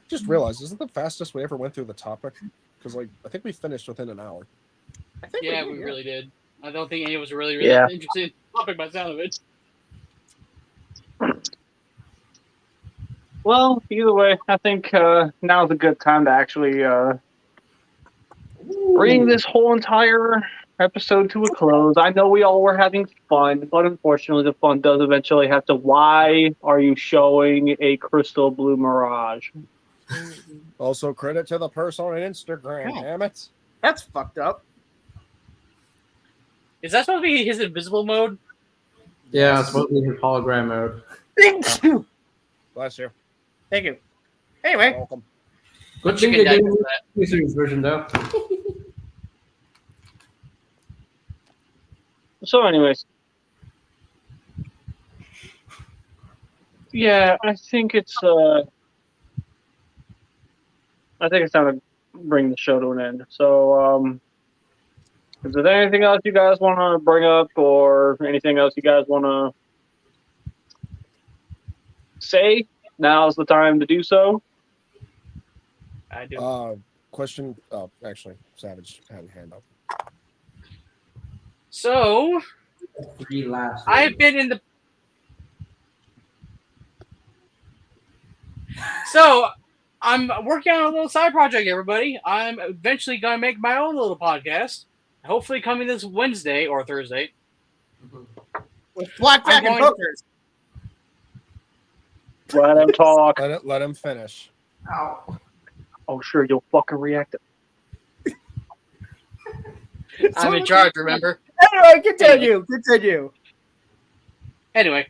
Just realized, isn't the fastest we ever went through the topic? Because, like, I think we finished within an hour. I think Yeah, did, we really did. I don't think any of us were really Yeah. interested in the topic by the sound of it. Well, either way, I think now's a good time to actually bring this whole entire episode to a close. I know we all were having fun, but unfortunately, the fun does eventually have to. Why are you showing a crystal blue mirage? Also, credit to the person on Instagram, God. damn it. That's fucked up. Is that supposed to be his invisible mode? Yeah, it's supposed to be his hologram mode. Bless you. Thank you. Anyway, Welcome. Good thing Chicken they did nugget for that. the series version though. So, anyways, yeah, I think it's time to bring the show to an end. So, is there anything else you guys want to bring up, or anything else you guys want to say? Now's the time to do so. I do. Question. Oh, actually, Savage had a hand up. So, Three last. I've been in the. So, I'm working on a little side project, everybody. I'm eventually going to make my own little podcast. Hopefully, coming this Wednesday or Thursday. with blackjack and going- hookers. Let him talk. Let him finish. Ow. Oh, sure, you'll fucking react. I'm in charge, remember? Anyway, continue. Anyway,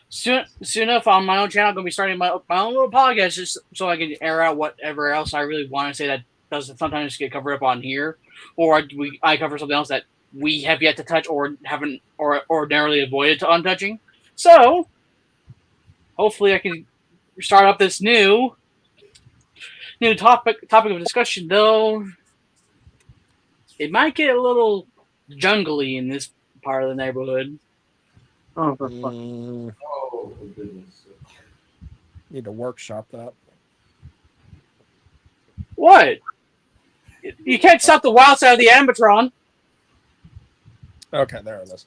soon enough on my own channel, I'm gonna be starting my own little podcast just so I can air out whatever else I really want to say that doesn't sometimes get covered up on here, or I cover something else that we have yet to touch or haven't or ordinarily avoided to untouching. So hopefully I can start up this new topic of discussion. Though it might get a little jungly in this part of the neighborhood. Oh, for fuck. Oh, for goodness. Need to workshop that. What? You can't stop the wild side of the Ambatron, Okay, there it is.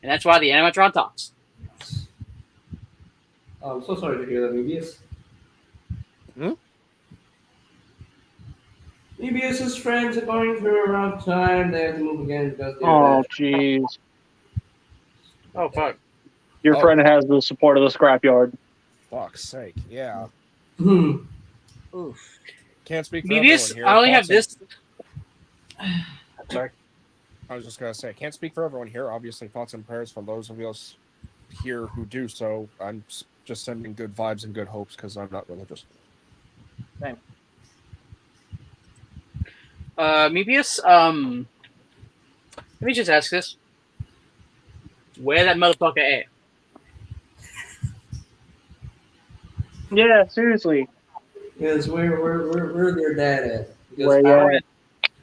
and that's why the Animatron talks. I'm so sorry to hear that, Mebius. Hmm? Mebius's friends are going through a rough time. They have to move again because they're Oh, bad. jeez. Oh fuck! Your Oh. friend has the support of the Scrapyard. Fuck's sake. Yeah. Hmm. Oof. Can't speak for Mebius, everyone here. I only have Thoughts this. Sorry. I was just gonna say, I can't speak for everyone here. Obviously, thoughts and prayers for those of us here who do so. I'm just sending good vibes and good hopes because I'm not religious. Mebius, let me just ask this: where that motherfucker at? Yeah, seriously. Yes, where their dad at? Because Where you at?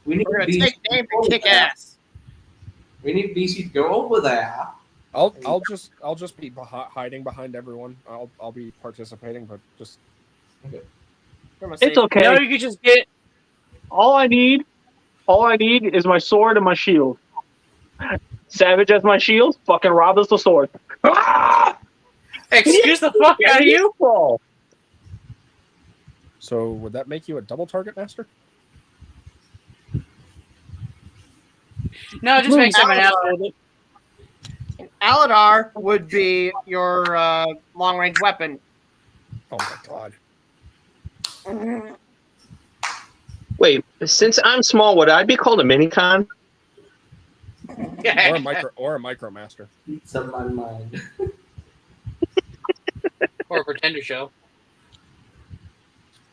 we need We're gonna BC take name and kick ass. We need BC to go over there. I'll just be hiding behind everyone. I'll be participating, but just It's okay. No, you could just get. All I need is my sword and my shield. Savage as my shield, fucking Rob as the sword. Ah! Excuse the fuck out of you. So would that make you a double target master? No, it just makes him an asshole. Aladar would be your long range weapon. Oh my god. Wait, since I'm small, would I be called a minicon? Or a micro master. It's on my mind. Or a pretender show.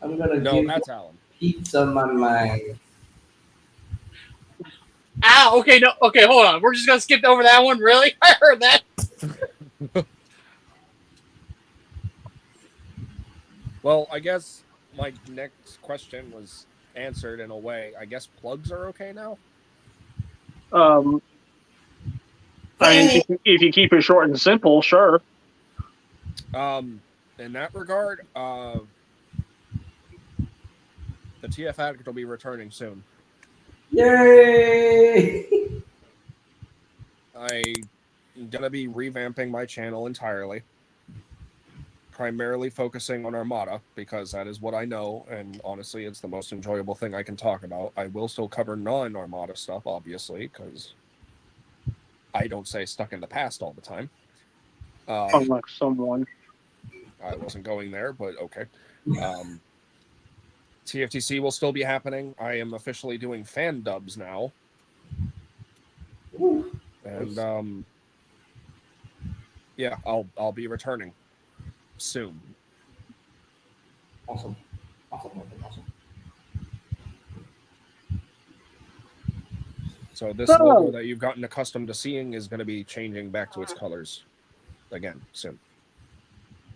I'm gonna No, give that's Alan. pizza my mind. Ah, okay, no, okay, hold on. We're just gonna skip over that one. Really? I heard that. Well, I guess my next question was answered in a way. I guess plugs are okay now. I mean, if you keep it short and simple, sure. In that regard, the TF Addict will be returning soon. Yay! I'm gonna be revamping my channel entirely, primarily focusing on Armada because that is what I know, and honestly, it's the most enjoyable thing I can talk about. I will still cover non-Armada stuff, obviously, because I don't say stuck in the past all the time. Unlike someone. I wasn't going there, but okay. TFTC will still be happening. I am officially doing fan dubs now. And yeah, I'll be returning soon. Awesome. So this logo that you've gotten accustomed to seeing is going to be changing back to its colors again soon.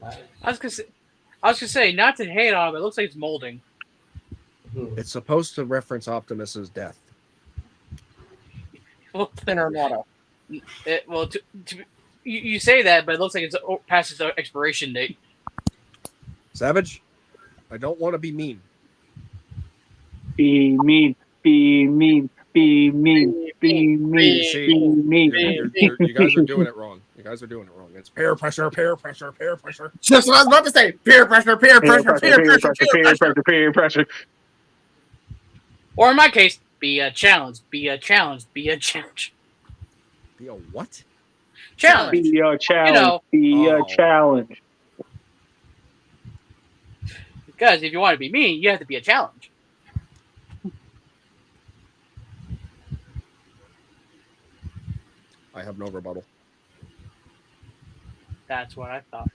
Nice. I was gonna say, not to hate on it, but it looks like it's molding. It's supposed to reference Optimus's death. Well, In Armada. you say that, but it looks like it's past its expiration date. Savage, I don't want to be mean. Be mean. Be mean. Be mean. Be mean. See, Be mean. you guys are doing it wrong. You guys are doing it wrong. It's peer pressure, peer pressure, peer pressure. Just what I was about to say. Peer pressure, peer pressure, Peer pressure. Or in my case, be a challenge. Be a challenge. Be a challenge. Be a what? Challenge. Be a challenge. You know. Be a Oh. challenge. Because if you want to be mean, you have to be a challenge. I have no rebuttal. That's what I thought.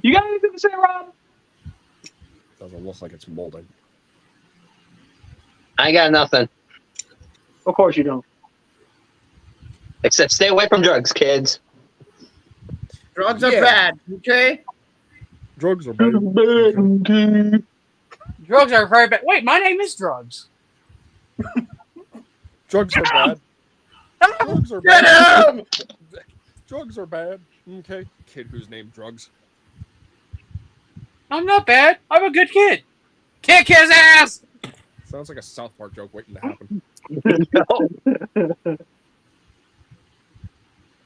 You got anything to say, Rob? Doesn't look like it's molding. I got nothing. Of course you don't. Except stay away from drugs, kids. Drugs are Yeah. bad, okay? Drugs are bad. Drugs are very bad. Wait, my name is Drugs. Drugs are bad. Drugs are Get bad. him! Drugs are bad. Okay. Kid who's named Drugs. I'm not bad. I'm a good kid. Kick his ass! Sounds like a South Park joke waiting to happen.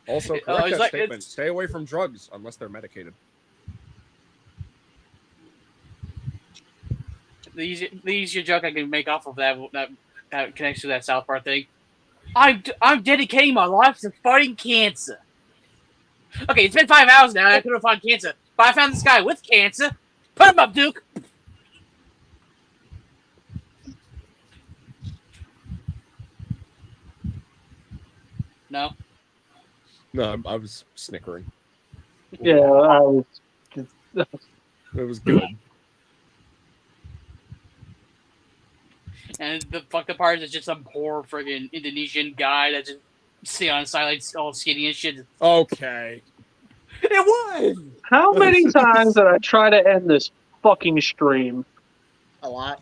Also, correct it's that like- statement. it's- Stay away from drugs unless they're medicated. The easier joke I can make off of that connects to that South Park thing. I'm dedicating my life to fighting cancer. Okay, it's been 5 hours now and I couldn't find cancer. But I found this guy with cancer. Put him up, Duke! No? No, I was snickering. Yeah, I was. It was good. And the fucked up part is it's just some poor friggin' Indonesian guy that just stay on the sidelines all skinny and shit. Okay. It was! How many times did I try to end this fucking stream? A lot.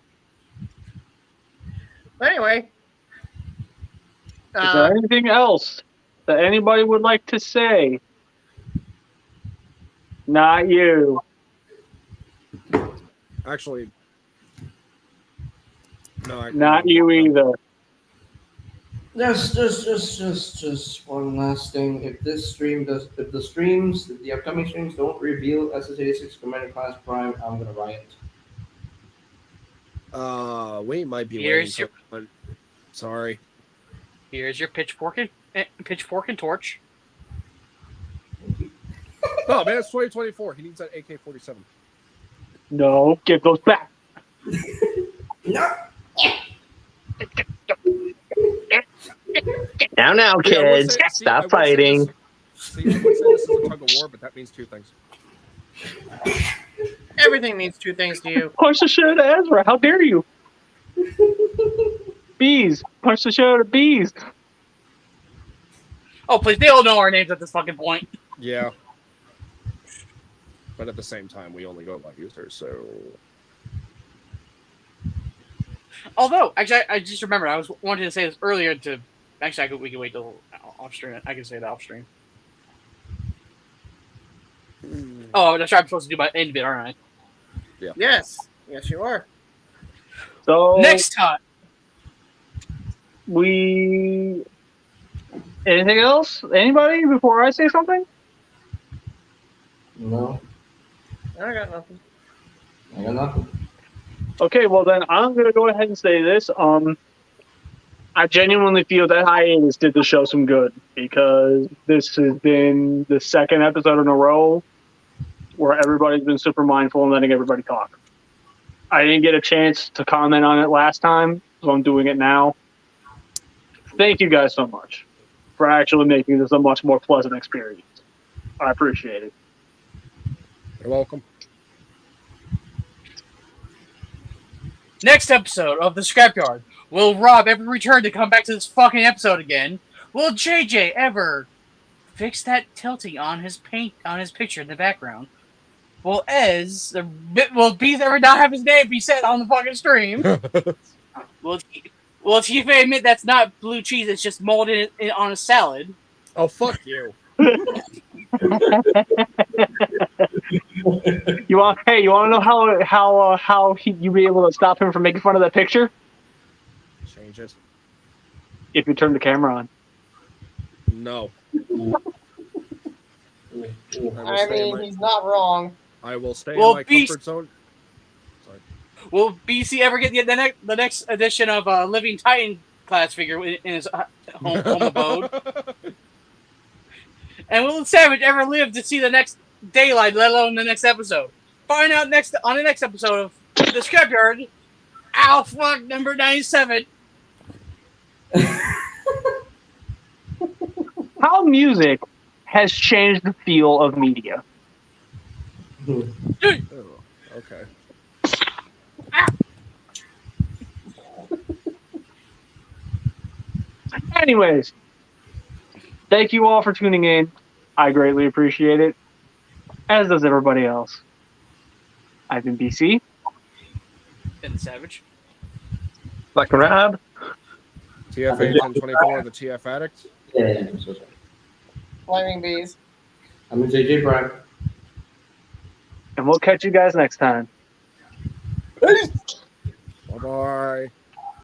But anyway. Is there anything else that anybody would like to say? Not you. Actually, no. Not you either. Just one last thing. If the upcoming streams don't reveal SS86 Commander Class Prime, I'm gonna riot. We might be Here's waiting. Sorry. Here's your pitchfork and torch. Oh man, it's 2024. He needs that AK-47. No, give those back. No. Now, Yeah, I would kids, say- see, I stop would say fighting. this- See, I would say this is a tug of war, but that means two things. Everything means two things to you. Punch the shit out of Ezra. How dare you? Bees. Punch the shit out of bees. Oh, please, they all know our names at this fucking point. Yeah. But at the same time, we only go by users, so... Although, actually, I just remembered, I was wanting to say this earlier to... Actually, we can wait till off stream. I can say that off stream. Oh, that's right. I'm supposed to do my end bit, aren't I? Yes. Yes, you are. So Next time. we. Anything else? Anybody before I say something? No, I got nothing. I got nothing. Okay, well then I'm gonna go ahead and say this. I genuinely feel that hiatus did the show some good because this has been the second episode in a row where everybody's been super mindful and letting everybody talk. I didn't get a chance to comment on it last time, so I'm doing it now. Thank you guys so much for actually making this a much more pleasant experience. I appreciate it. You're welcome. Next episode of The Scrapyard. Will Rob ever return to come back to this fucking episode again? Will JJ ever fix that tilting on his picture in the background? Will Bees ever not have his name be said on the fucking stream? Will Tifa admit that's not blue cheese, it's just molded on a salad? Oh, fuck you. You want to know how you be able to stop him from making fun of that picture? Change it. If you turn the camera on. No. I mean, he's not wrong. I will stay Well, in my Beast- comfort zone. Sorry. Will BC ever get the next edition of Living Titan class figure in his home abode? And will Savage ever live to see the next daylight, let alone the next episode? Find out on the next episode of The Scrapyard. Ow, fuck, number 97. How music has changed the feel of media. Oh, okay. Anyways, thank you all for tuning in. I greatly appreciate it, as does everybody else. I've been BC. And Savage. Like Rob. TF 1024, the TF Addict. Yeah, I'm so sorry. Flaming bees. I'm JJ Brown. And we'll catch you guys next time. Bye-bye.